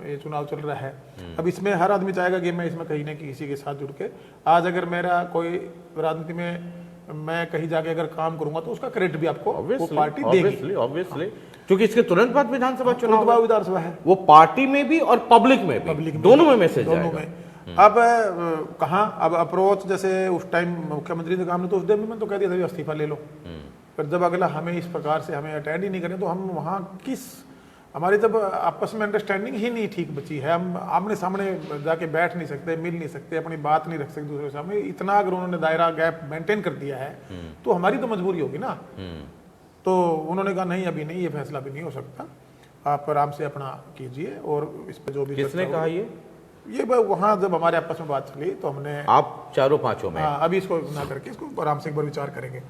ये चुनाव चल रहा है। अब इसमें हर आदमी चाहेगा कि मैं इसमें कहीं ना किसी के साथ जुड़ के, आज अगर मेरा कोई राजनीति में मैं कहीं जाके अगर काम करूंगा तो उसका क्रेडिट भी आपको वो पार्टी देगी,
ऑब्वियसली, क्योंकि इसके तुरंत बाद विधानसभा चुनाव,
विधानसभा है,
वो पार्टी में भी और पब्लिक में भी, दोनों में मैसेज जाएगा।
अब कहाँ, अब अप्रोच जैसे उस टाइम मुख्यमंत्री ने काम, तो उस दिन में तो कह दिया था इस्तीफा ले लो, पर जब अगला हमें इस प्रकार से हमें अटेंड ही नहीं करें तो हम वहाँ किस हमारी तब आपस में अंडरस्टैंडिंग ही नहीं ठीक बची है। हम आमने सामने जाके बैठ नहीं सकते, मिल नहीं सकते, अपनी बात नहीं रख सकते दूसरे के सामने। इतना अगर उन्होंने दायरा गैप मेंटेन कर दिया है तो हमारी तो मजबूरी होगी ना। तो उन्होंने कहा नहीं अभी नहीं, ये फैसला अभी नहीं हो सकता, आप आराम से अपना कीजिए। और इस पर जो भी
किसने कहा
ये वहाँ जब हमारे आपस में बात चली तो हमने,
आप चारों पांचों में?
हाँ, अभी इसको ना करके इसको आराम से एक बार विचार करेंगे।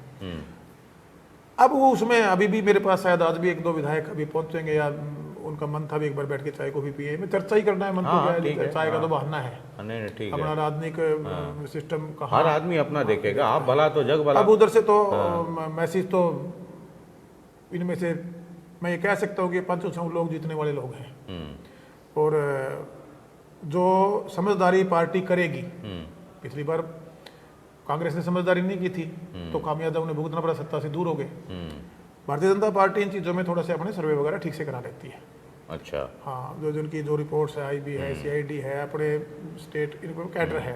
अब वो उसमें अभी भी मेरे पास शायद आज भी एक दो विधायक अभी पहुंचेंगे, या उनका मन था भी एक बार बैठ के चाय को भी पिए, में चर्चा ही करना है। मन तो क्या है, चाय का तो बहाना है।
नहीं ठीक है,
अपना राजनीतिक सिस्टम का
हर आदमी अपना देखेगा, आप भला तो जग भला।
अब उधर से तो मैसेज तो इनमें से मैं ये कह सकता हूँ कि 500 लोग जीतने वाले लोग हैं। और जो समझदारी पार्टी करेगी, पिछली बार कांग्रेस ने समझदारी नहीं की थी तो खामियाजा उन्हें भुगतना पड़ा, सत्ता से दूर हो गए। भारतीय जनता पार्टी इन चीज़ों में थोड़ा सा अपने सर्वे वगैरह ठीक से करा लेती है।
अच्छा,
हाँ, जो जिनकी जो रिपोर्ट्स है, IB है, CID है, अपने स्टेट कैडर है,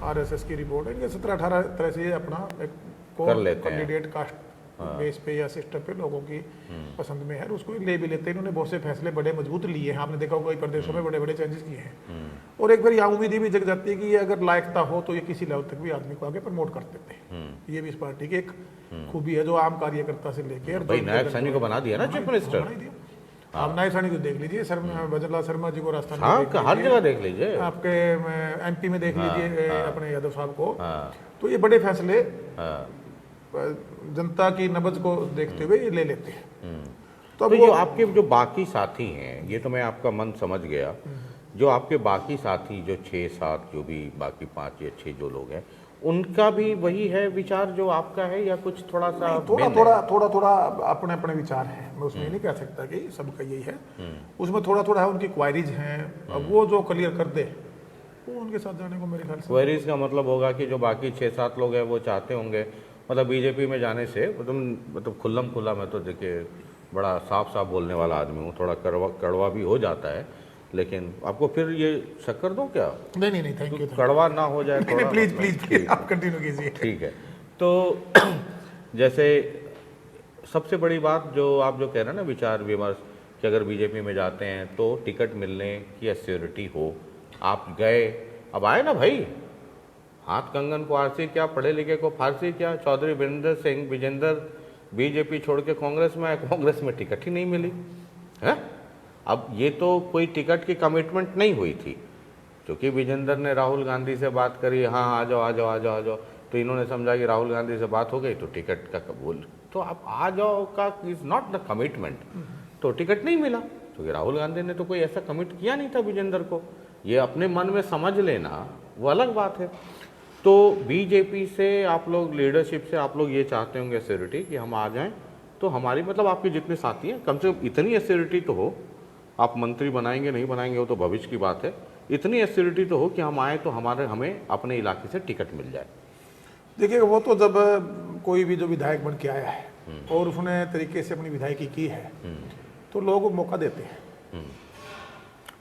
RSS की रिपोर्ट है, इनके 17-18 तरह से ये अपना एक कैंडिडेट कास्ट बेस पे या सिस्टम पे लोगों की पसंद में है, उसको ले भी लेते हैं। इन्होंने बहुत से फैसले बड़े मजबूत लिए हैं, आपने देखा होगा कई प्रदेशों में बड़े बड़े चेंजेस किए हैं। और एक बार यहाँ उम्मीद भी जग जाती है कि ये अगर लायकता हो तो ये किसी लेवल तक भी आदमी को आगे प्रमोट कर देते हैं। ये भी इस पार्टी की एक खूबी है, जो आम कार्यकर्ता से लेकर
भाई नायक सैनी को बना दिया ना चीफ मिनिस्टर।
आप नायक सैनी को देख लीजिए, भजनलाल शर्मा जी को राजस्थान में
हर जगह देख लीजिए,
आपके MP में देख लीजिए अपने यादव साहब को। तो ये बड़े फैसले जनता की नब्ज को देखते हुए ये ले लेते हैं।
तो जो आपके जो बाकी साथी हैं, ये तो मैं आपका मन समझ गया, जो आपके बाकी साथी जो 6-7 जो भी बाकी 5 या 6 जो लोग हैं, उनका भी वही है विचार जो आपका है, या कुछ थोड़ा सा
थोड़ा अपने अपने विचार हैं। मैं उसमें नहीं कह सकता कि सबका यही है, उसमें थोड़ा है, उनकी क्वायरीज हैं। अब वो जो क्लियर कर दे वो उनके साथ जाने को मेरे ख्याल से।
क्वेरीज का मतलब होगा कि जो बाकी 6-7 लोग हैं वो चाहते होंगे, मतलब बीजेपी में जाने से मतलब खुल्ला मैं तो देखिए बड़ा साफ बोलने वाला आदमी हूँ, थोड़ा कड़वा भी हो जाता है, लेकिन आपको फिर ये शक्कर दूं क्या?
नहीं, थैंक यू।
कड़वा ना हो जाए थोड़ा,
प्लीज आप कंटिन्यू कीजिए।
ठीक है। तो जैसे सबसे बड़ी बात जो आप जो कह रहे हैं ना, विचार विमर्श, कि अगर बीजेपी में जाते हैं तो टिकट मिलने की एश्योरिटी हो। आप गए, अब आए ना भाई, हाथ कंगन को आरसी क्या, पढ़े लिखे को फारसी क्या। चौधरी वीरेंद्र सिंह विजेंद्र बीजेपी छोड़ के कांग्रेस में आए, कांग्रेस में टिकट ही नहीं मिली है। अब ये तो कोई टिकट की कमिटमेंट नहीं हुई थी, क्योंकि विजेंद्र ने राहुल गांधी से बात करी, हाँ आ जाओ, तो इन्होंने समझा कि राहुल गांधी से बात हो गई तो टिकट का कबूल, तो आप आ जाओ का इज नॉट द कमिटमेंट। तो टिकट नहीं मिला क्योंकि राहुल गांधी ने तो कोई ऐसा कमिट किया नहीं था विजेंद्र को। ये अपने मन में समझ लेना वो अलग बात है। तो बीजेपी से आप लोग, लीडरशिप से आप लोग ये चाहते होंगे एश्योरिटी कि हम आ जाएं, तो हमारी मतलब आपके जितने साथी हैं कम से कम इतनी एश्योरिटी तो हो, आप मंत्री बनाएंगे नहीं बनाएंगे वो तो भविष्य की बात है, इतनी एश्योरिटी तो हो कि हम आए तो हमें अपने इलाके से टिकट मिल जाए।
देखिए, वो तो जब कोई भी जो विधायक बन के आया है और उसने तरीके से अपनी विधायकी की है तो लोग मौका देते हैं।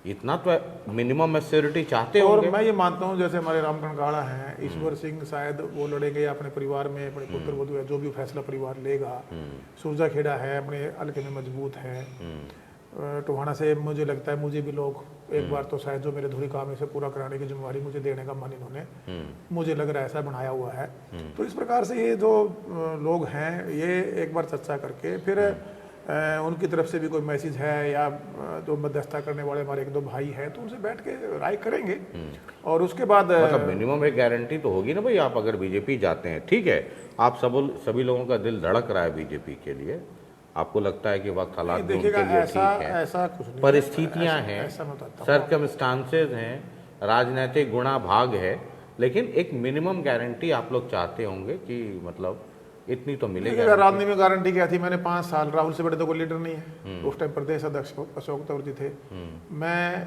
इतना तो मिनिमम एश्योरिटी चाहते हो।
और मैं ये मानता हूँ, जैसे हमारे रामकरण काड़ा हैं, ईश्वर सिंह शायद वो लड़ेंगे अपने परिवार में, अपने पुत्र वधु है, जो भी फैसला परिवार लेगा। सुरजा खेड़ा है, अपने हल्के में मजबूत है। टोहाना से मुझे लगता है मुझे भी लोग एक बार तो शायद जो मेरे धुरी काम है से पूरा कराने की जिम्मेवारी मुझे देने का मन इन्होंने, मुझे लग रहा है ऐसा बनाया हुआ है। तो इस प्रकार से ये जो लोग हैं, ये एक बार चर्चा करके फिर उनकी तरफ से भी कोई मैसेज है या जो मध्यस्थता करने वाले हमारे 1-2 भाई हैं तो उनसे बैठ के राय करेंगे। और उसके बाद
मतलब मिनिमम एक गारंटी तो होगी ना भाई, आप अगर बीजेपी जाते हैं, ठीक है, आप सभी लोगों का दिल धड़क रहा है बीजेपी के लिए, आपको लगता है कि वक्त हालात उनके लिए ठीक है,
ऐसा कुछ नहीं,
परिस्थितियां हैं, सर्कमस्टांसेस हैं, राजनीतिक गुणा भाग है, लेकिन एक मिनिमम गारंटी आप लोग चाहते होंगे कि मतलब इतनी तो मिलेगी।
राजनीति में गारंटी क्या थी? मैंने 5 साल, राहुल से बड़े तो कोई लीडर नहीं है, उस टाइम प्रदेश अध्यक्ष अशोक तंवर जी थे। मैं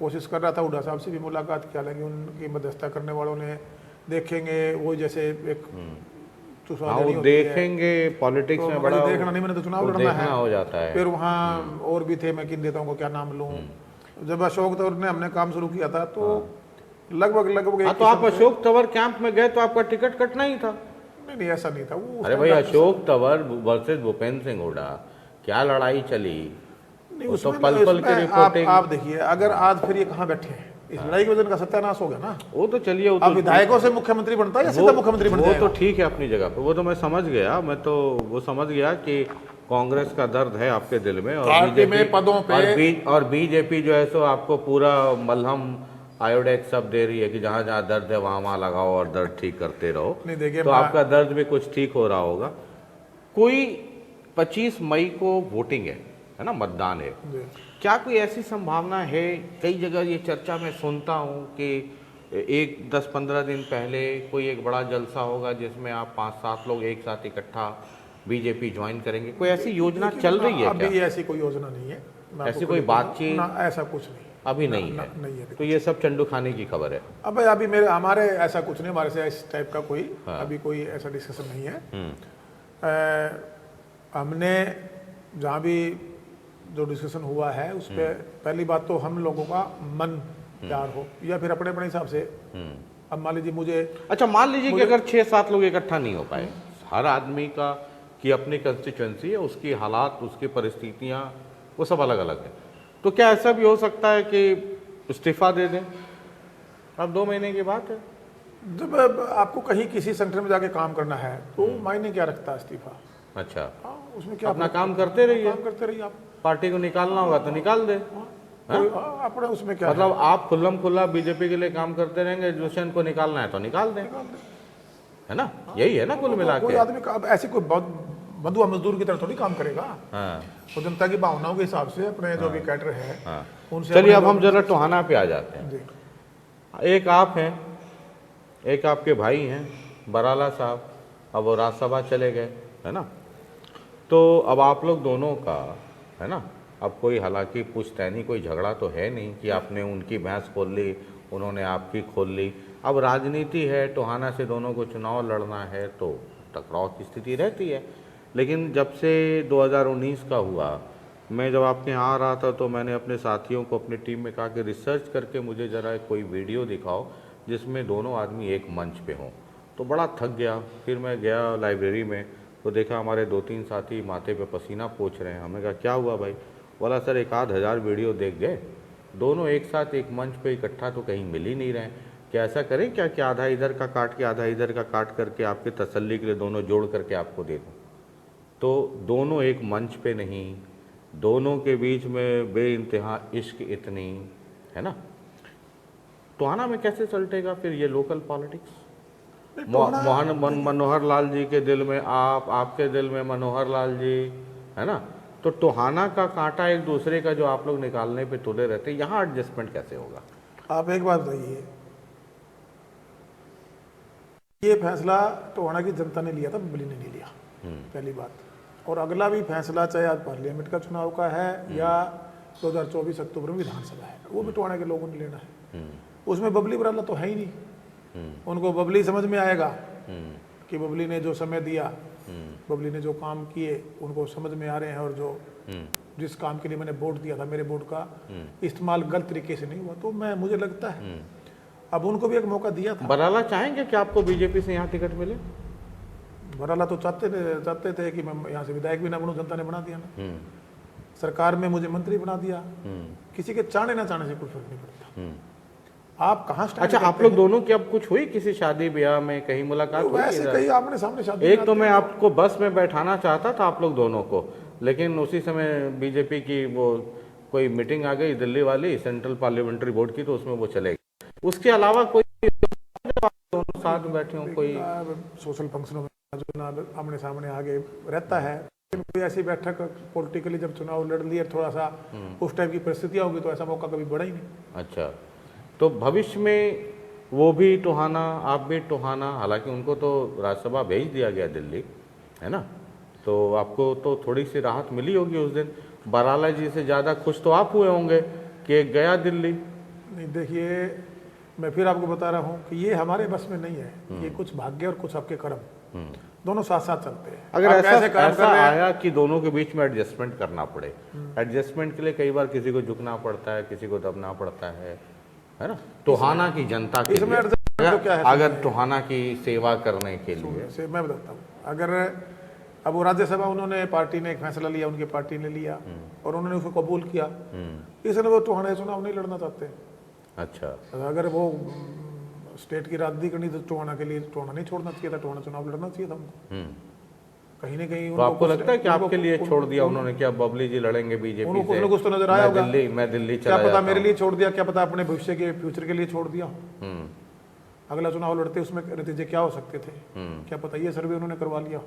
कोशिश कर रहा था हुड्डा साहब से भी मुलाकात की, हालांकि उनकी मध्यस्थता करने वालों ने देखेंगे वो जैसे एक
देखेंगे पॉलिटिक्स में बड़ा
देखना नहीं, मैंने तो चुनाव लड़ना है
हो जाता है।
फिर वहाँ और भी थे, मैं किन देता हूँ क्या नाम लूँ। जब अशोक तंवर ने हमने काम शुरू किया था तो लगभग
तो आप अशोक तंवर कैंप में गए तो आपका टिकट कटना ही था।
नहीं, ऐसा नहीं था वो।
अरे भाई, अशोक तंवर वर्सेस भूपेंद्र सिंह हुड्डा, क्या लड़ाई चली।
नहीं,
वो तो
उसमें
पल पल की रिपोर्टिंग।
आप देखिए, अगर आज फिर ये कहाँ बैठे हैं, इस लड़ाई की वजह इनका सत्यानाश हो गया ना।
वो तो चलिए, वो
अब
तो
विधायकों से मुख्यमंत्री बनता है या सीधा मुख्यमंत्री बन
वो
जाएगा?
तो ठीक है अपनी जगह पे, वो तो मैं समझ गया, मैं तो वो समझ गया कि कांग्रेस का दर्द है आपके दिल में, और
पार्टी में पदों पे
और बीजेपी जो है सो आपको पूरा मलहम आयोडेक्स सब दे रही है कि जहाँ जहाँ दर्द है वहाँ वहाँ लगाओ और दर्द ठीक करते रहो।
नहीं, देखिए,
तो आपका दर्द भी कुछ ठीक हो रहा होगा। कोई 25 मई को वोटिंग है ना, मतदान है,
जी।
क्या कोई ऐसी संभावना है? कई जगह ये चर्चा मैं सुनता हूँ कि एक 10-15 दिन पहले कोई एक बड़ा जलसा होगा जिसमें आप 5-7 लोग एक साथ इकट्ठा बीजेपी ज्वाइन करेंगे, कोई ऐसी योजना चल रही है
अभी
क्या?
ऐसी कोई योजना नहीं है। मैं
ऐसी
आपको
कोई
क्लियर बताऊं,
बातचीत
ना, ऐसा कुछ नहीं
अभी
ना,
नहीं
ना,
है?
नहीं है अभी।
तो ये सब चंडू खाने की खबर है।
अब अभी मेरे हमारे ऐसा कुछ नहीं, हमारे से इस टाइप का कोई
हाँ।
अभी कोई ऐसा डिस्कशन नहीं है। हमने जहाँ भी जो डिस्कशन हुआ है उस पर पहली बात तो हम लोगों का मन तैयार हो, या फिर अपने अपने हिसाब से। अब मान लीजिए मुझे,
अच्छा मान लीजिए कि अगर 6-7 लोग इकट्ठा नहीं हो पाए, हर आदमी का की अपनी कंस्टिट्यूएंसी है, उसकी हालात, उसकी परिस्थितियां वो सब अलग अलग है, तो क्या ऐसा भी हो सकता है कि इस्तीफा दे दें? अब 2 महीने की बात है।
जब आपको कहीं किसी सेंटर में जाके काम करना है तो मायने क्या रखता है इस्तीफा?
अच्छा,
हाँ, उसमें क्या
अपना काम करते रहिए,
काम करते रहिए आप।
पार्टी को निकालना होगा तो निकाल दे।
अपने उसमें क्या
मतलब आप खुल्लम खुल्ला बीजेपी के लिए काम करते रहेंगे, दुष्यंत को निकालना है तो निकाल दें, है ना? यही है ना कुल मिला
कोई
के।
आदमी का अब ऐसे कोई बहुत बंधुआ मजदूर की तरह थोड़ी काम करेगा।
हाँ
वो जनता की भावनाओं के हिसाब से अपने जो भी कैडर है
हाँ।
उनसे
चलिए अब
अपने
हम जरा टोहाना पे आ जाते हैं।
जी।
एक आप हैं, एक आपके भाई हैं बराला साहब, अब वो राज्यसभा चले गए, है ना? तो अब आप लोग दोनों का, है ना, अब कोई हालांकि पुश्तैनी कोई झगड़ा तो है नहीं कि आपने उनकी भैंस खोल ली, उन्होंने आपकी खोल ली। अब राजनीति है, टोहाना से दोनों को चुनाव लड़ना है तो टकराव की स्थिति रहती है। लेकिन जब से 2019 का हुआ, मैं जब आपके यहाँ आ रहा था तो मैंने अपने साथियों को अपनी टीम में कहा कि रिसर्च करके मुझे ज़रा कोई वीडियो दिखाओ जिसमें दोनों आदमी एक मंच पे हों। तो बड़ा थक गया, फिर मैं गया लाइब्रेरी में तो देखा हमारे 2-3 साथी माथे पे पसीना पोंछ रहे हैं। हमने कहा क्या हुआ भाई? बोला सर 1,000 वीडियो देख गए, दोनों एक साथ एक मंच पे इकट्ठा तो कहीं मिल ही नहीं रहे। क्या ऐसा करें क्या कि आधा इधर का काट के आधा इधर का काट करके आपके तसल्ली के लिए दोनों जोड़ करके आपको दे दूँ? तो दोनों एक मंच पे नहीं, दोनों के बीच में बेइंतहा इश्क इतनी, है ना? टोहाना में कैसे चलटेगा फिर ये लोकल पॉलिटिक्स? मनोहर लाल जी के दिल में आप, आपके दिल में मनोहर लाल जी, है ना? तो टोहाना का कांटा एक दूसरे का जो आप लोग निकालने पे तुले रहते हैं, यहाँ एडजस्टमेंट कैसे होगा?
आप एक बात बताइए, ये फैसला टोहाना की जनता ने लिया था, बबली ने नहीं लिया, पहली बात। और अगला भी फैसला चाहे आज पार्लियामेंट का चुनाव का है या 2024 अक्टूबर में विधानसभा है, वो भी टोहाना के लोगों ने लेना है। उसमें बबली बराला तो है ही नहीं। उनको बबली समझ में आएगा कि बबली ने जो समय दिया, बबली ने जो काम किए उनको समझ में आ रहे हैं, और जो जिस काम के लिए मैंने वोट दिया था, मेरे वोट का इस्तेमाल गलत तरीके से नहीं हुआ, तो मुझे लगता है अब उनको भी एक मौका दिया था।
बराला चाहेंगे कि आपको बीजेपी से यहाँ टिकट मिले?
बराला तो चाहते थे कि मैं यहाँ से विधायक भी ना बनूं, जनता ने बना दिया ना। सरकार में मुझे मंत्री बना दिया। किसी के चाहने ना चाहने से कोई फर्क नहीं पड़ता। आप कहाँ स्टैंड
अच्छा, आप लोग दोनों की अब कुछ हुई किसी शादी ब्याह में कहीं मुलाकात हुई?
वैसे कहीं आमने सामने शादी
एक तो मैं आपको बस में बैठाना चाहता था आप लोग दोनों को, लेकिन उसी समय बीजेपी की वो कोई मीटिंग आ गई दिल्ली वाली सेंट्रल पार्लियामेंट्री बोर्ड की, तो उसमें वो चले गए। उसके अलावा कोई दोनों साथ बैठे हो कोई?
सोशल फंक्शनों में जो ना आमने सामने आगे रहता है, लेकिन कोई ऐसी बैठक पॉलिटिकली जब चुनाव लड़ लिया थोड़ा सा उस टाइप की परिस्थितियां होगी तो ऐसा मौका कभी बढ़ा ही नहीं।
अच्छा, तो भविष्य में वो भी टोहाना, आप भी टोहाना, हालांकि उनको तो राज्यसभा भेज दिया गया दिल्ली, है ना? तो आपको तो थोड़ी सी राहत मिली होगी उस दिन। बराला जी से ज़्यादा खुश तो आप हुए होंगे कि एक गया दिल्ली।
नहीं, देखिए मैं फिर आपको बता रहा हूँ कि ये हमारे बस में नहीं है, ये कुछ भाग्य और कुछ आपके कर्म, दोनों साथ साथ चलते हैं।
अगर ऐसा आया कि दोनों के बीच में एडजस्टमेंट करना पड़े, एडजस्टमेंट के लिए कई बार किसी को झुकना पड़ता है, किसी को दबना पड़ता है ना? टोहाना की जनता के
इसमें
लिए
तो क्या है,
अगर टोहाना की सेवा करने के लिए
मैं बताता हूँ, अगर अब वो राज्यसभा उन्होंने पार्टी ने एक फैसला लिया, उनकी पार्टी ने लिया और उन्होंने उसको कबूल किया, इसलिए वो टोहाना चुनाव नहीं लड़ना चाहते।
अच्छा।
अगर वो स्टेट की राजनीति करनी तो टोहाना के लिए टोहाना नहीं छोड़ना चाहिए था, टोहाना चुनाव लड़ना चाहिए था उनको। कहीं ना कहीं
तो आपको लगता है कि आपके लिए छोड़ दिया उन्होंने, क्या बबली जी लड़ेंगे बीजेपी
उनको
से?
कुछ ना कुछ तो नजर आया होगा।
मैं दिल्ली
क्या
चला
पता मेरे लिए छोड़ दिया, क्या पता अपने भविष्य के फ्यूचर के लिए छोड़ दिया। अगला चुनाव लड़ते उसमें नतीजे क्या हो सकते थे क्या पता, ये सर्वे उन्होंने करवा लिया,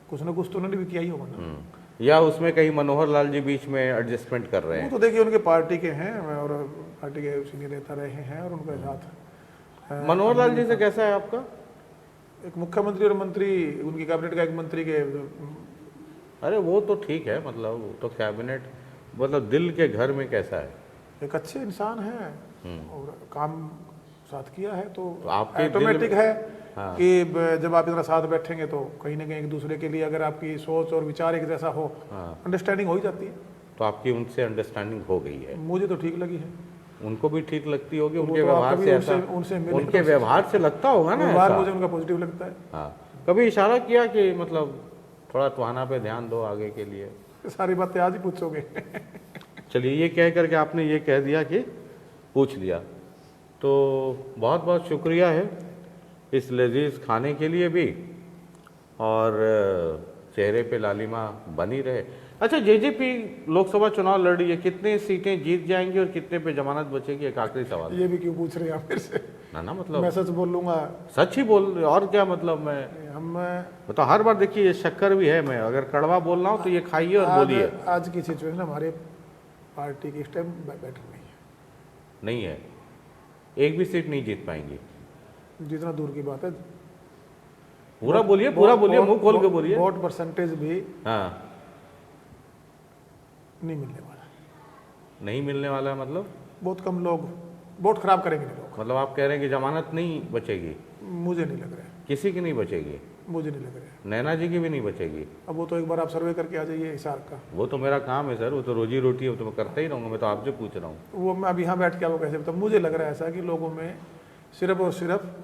कुछ ना कुछ तो उन्होंने भी किया ही होगा ना।
या उसमें कहीं मनोहर लाल जी बीच में एडजस्टमेंट कर रहे
वो
हैं?
तो देखिए उनके पार्टी के हैं और पार्टी के सीनियर नेता रहे हैं और उनके साथ
मनोहर लाल जी से कैसा है आपका?
एक मुख्यमंत्री और मंत्री, उनकी कैबिनेट का एक मंत्री के।
अरे वो तो ठीक है, मतलब वो तो कैबिनेट, मतलब दिल के घर में कैसा है?
एक अच्छे इंसान है और काम साथ किया है तो
आपके दिल
ऑटोमेटिक
में-
है
हाँ।
कि जब आप इतना साथ बैठेंगे तो कहीं ना कहीं एक दूसरे के लिए अगर आपकी सोच और विचार एक जैसा हो, अंडरस्टैंडिंग हो ही जाती है।
तो आपकी उनसे अंडरस्टैंडिंग हो गई है?
मुझे तो ठीक लगी है।
उनको भी ठीक लगती होगी?
वो
उनके
तो आप
व्यवहार
कभी
से
उनसे-
ऐसा,
उनसे मिले
उनके
तो-
व्यवहार से लगता होगा ना
व्यवहार
ऐसा?
मुझे उनका पॉजिटिव लगता है।
हाँ, कभी इशारा किया कि मतलब थोड़ा टोहाना पे ध्यान दो आगे के लिए?
सारी बातें आज ही पूछोगे।
चलिए, ये कह करके आपने ये कह दिया कि पूछ लिया, तो बहुत बहुत शुक्रिया है इस लजीज खाने के लिए भी, और चेहरे पे लालिमा बनी रहे। अच्छा, जेजेपी लोकसभा चुनाव लड़ रही है, कितने सीटें जीत जाएंगी और कितने पे जमानत बचेगी? एक आखिरी सवाल।
ये भी क्यों पूछ रहे हैं आप मेरे से?
ना मतलब
मैं सच बोल लूंगा।
सच ही बोल रहे, और क्या मतलब? मैं
हम
मतलब हर बार देखिए, ये शक्कर भी है, मैं अगर कड़वा बोल रहा हूँ तो ये खाइए और बोलिए।
आज की सिचुएशन हमारे पार्टी की इस टाइम बेटर नहीं है।
नहीं है, एक भी सीट नहीं जीत पाएंगी।
जितना दूर की बात है,
पूरा बोलिए, पूरा बोलिए, मुंह खोल के बोलिए।
वोट परसेंटेज भी
हाँ,
नहीं मिलने वाला।
नहीं मिलने वाला है मतलब?
बहुत कम लोग वोट खराब करेंगे लोग।
मतलब आप कह रहे हैं कि जमानत नहीं बचेगी?
मुझे नहीं लग रहा है,
किसी की नहीं बचेगी?
मुझे नहीं लग रहा है।
नैना जी की भी नहीं बचेगी?
अब वो तो एक बार आप सर्वे करके आ जाइए हिसार का।
वो तो मेरा काम है सर, वो तो रोजी रोटी है, वो तो मैं करता ही रहूँगा, मैं तो आपसे पूछ रहा हूँ।
वो मैं अब यहाँ बैठ के आपको कैसे बताऊँ? मुझे लग रहा है ऐसा कि लोगों में सिर्फ और सिर्फ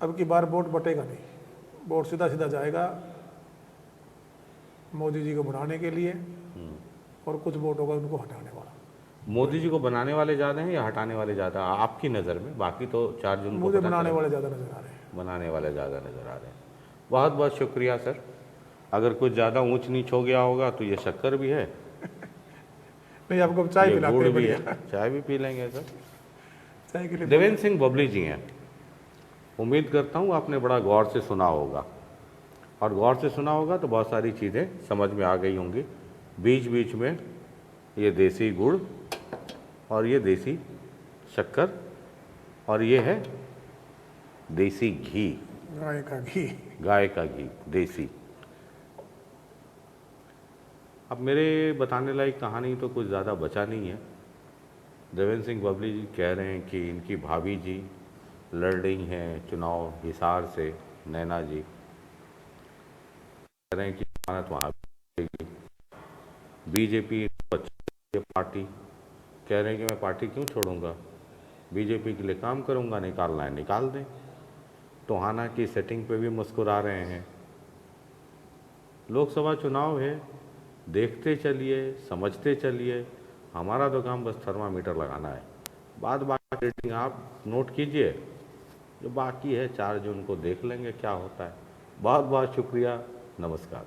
अब की बार वोट बटेगा नहीं, वोट सीधा सीधा जाएगा मोदी जी को बढ़ाने के लिए और कुछ वोट होगा उनको हटाने वाला।
मोदी जी को बनाने वाले ज़्यादा हैं या हटाने वाले ज़्यादा आपकी नज़र में? बाकी तो 4 जून को
मुझे
पता
बनाने
चलेगा।
वाले ज़्यादा नजर आ रहे हैं।
बनाने वाले ज़्यादा नज़र आ रहे हैं। बहुत बहुत शुक्रिया सर। अगर कुछ ज़्यादा ऊंच नीच हो गया होगा तो ये शक्कर भी है,
नहीं आपको चाय
ये
पिलाते
गुड़
हैं
भी
बढ़िया।
है, चाय भी पी लेंगे सर।
चाय के लिए
देवेंद्र सिंह बबली जी हैं, उम्मीद करता हूँ आपने बड़ा गौर से सुना होगा, और गौर से सुना होगा तो बहुत सारी चीज़ें समझ में आ गई होंगी। बीच बीच में ये देसी गुड़ और ये देसी शक्कर और ये है देसी घी,
गाय का घी।
गाय का घी देसी। अब मेरे बताने लायक कहानी तो कुछ ज़्यादा बचा नहीं है। देवेंद्र सिंह बबली जी कह रहे हैं कि इनकी भाभी जी लड़ रही हैं चुनाव हिसार से, नैना जी कह रहे हैं कि जमानत वहाँ मिलेगी। बीजेपी पार्टी कह रहे हैं कि मैं पार्टी क्यों छोड़ूंगा, बीजेपी के लिए काम करूंगा, निकालना है निकाल दें। टोहाना की सेटिंग पे भी मुस्कुरा रहे हैं। लोकसभा चुनाव है, देखते चलिए, समझते चलिए, हमारा तो काम बस थर्मामीटर लगाना है। बाद बाकी रेटिंग आप नोट कीजिए, जो बाकी है 4 जून को देख लेंगे क्या होता है। बहुत बहुत शुक्रिया, नमस्कार।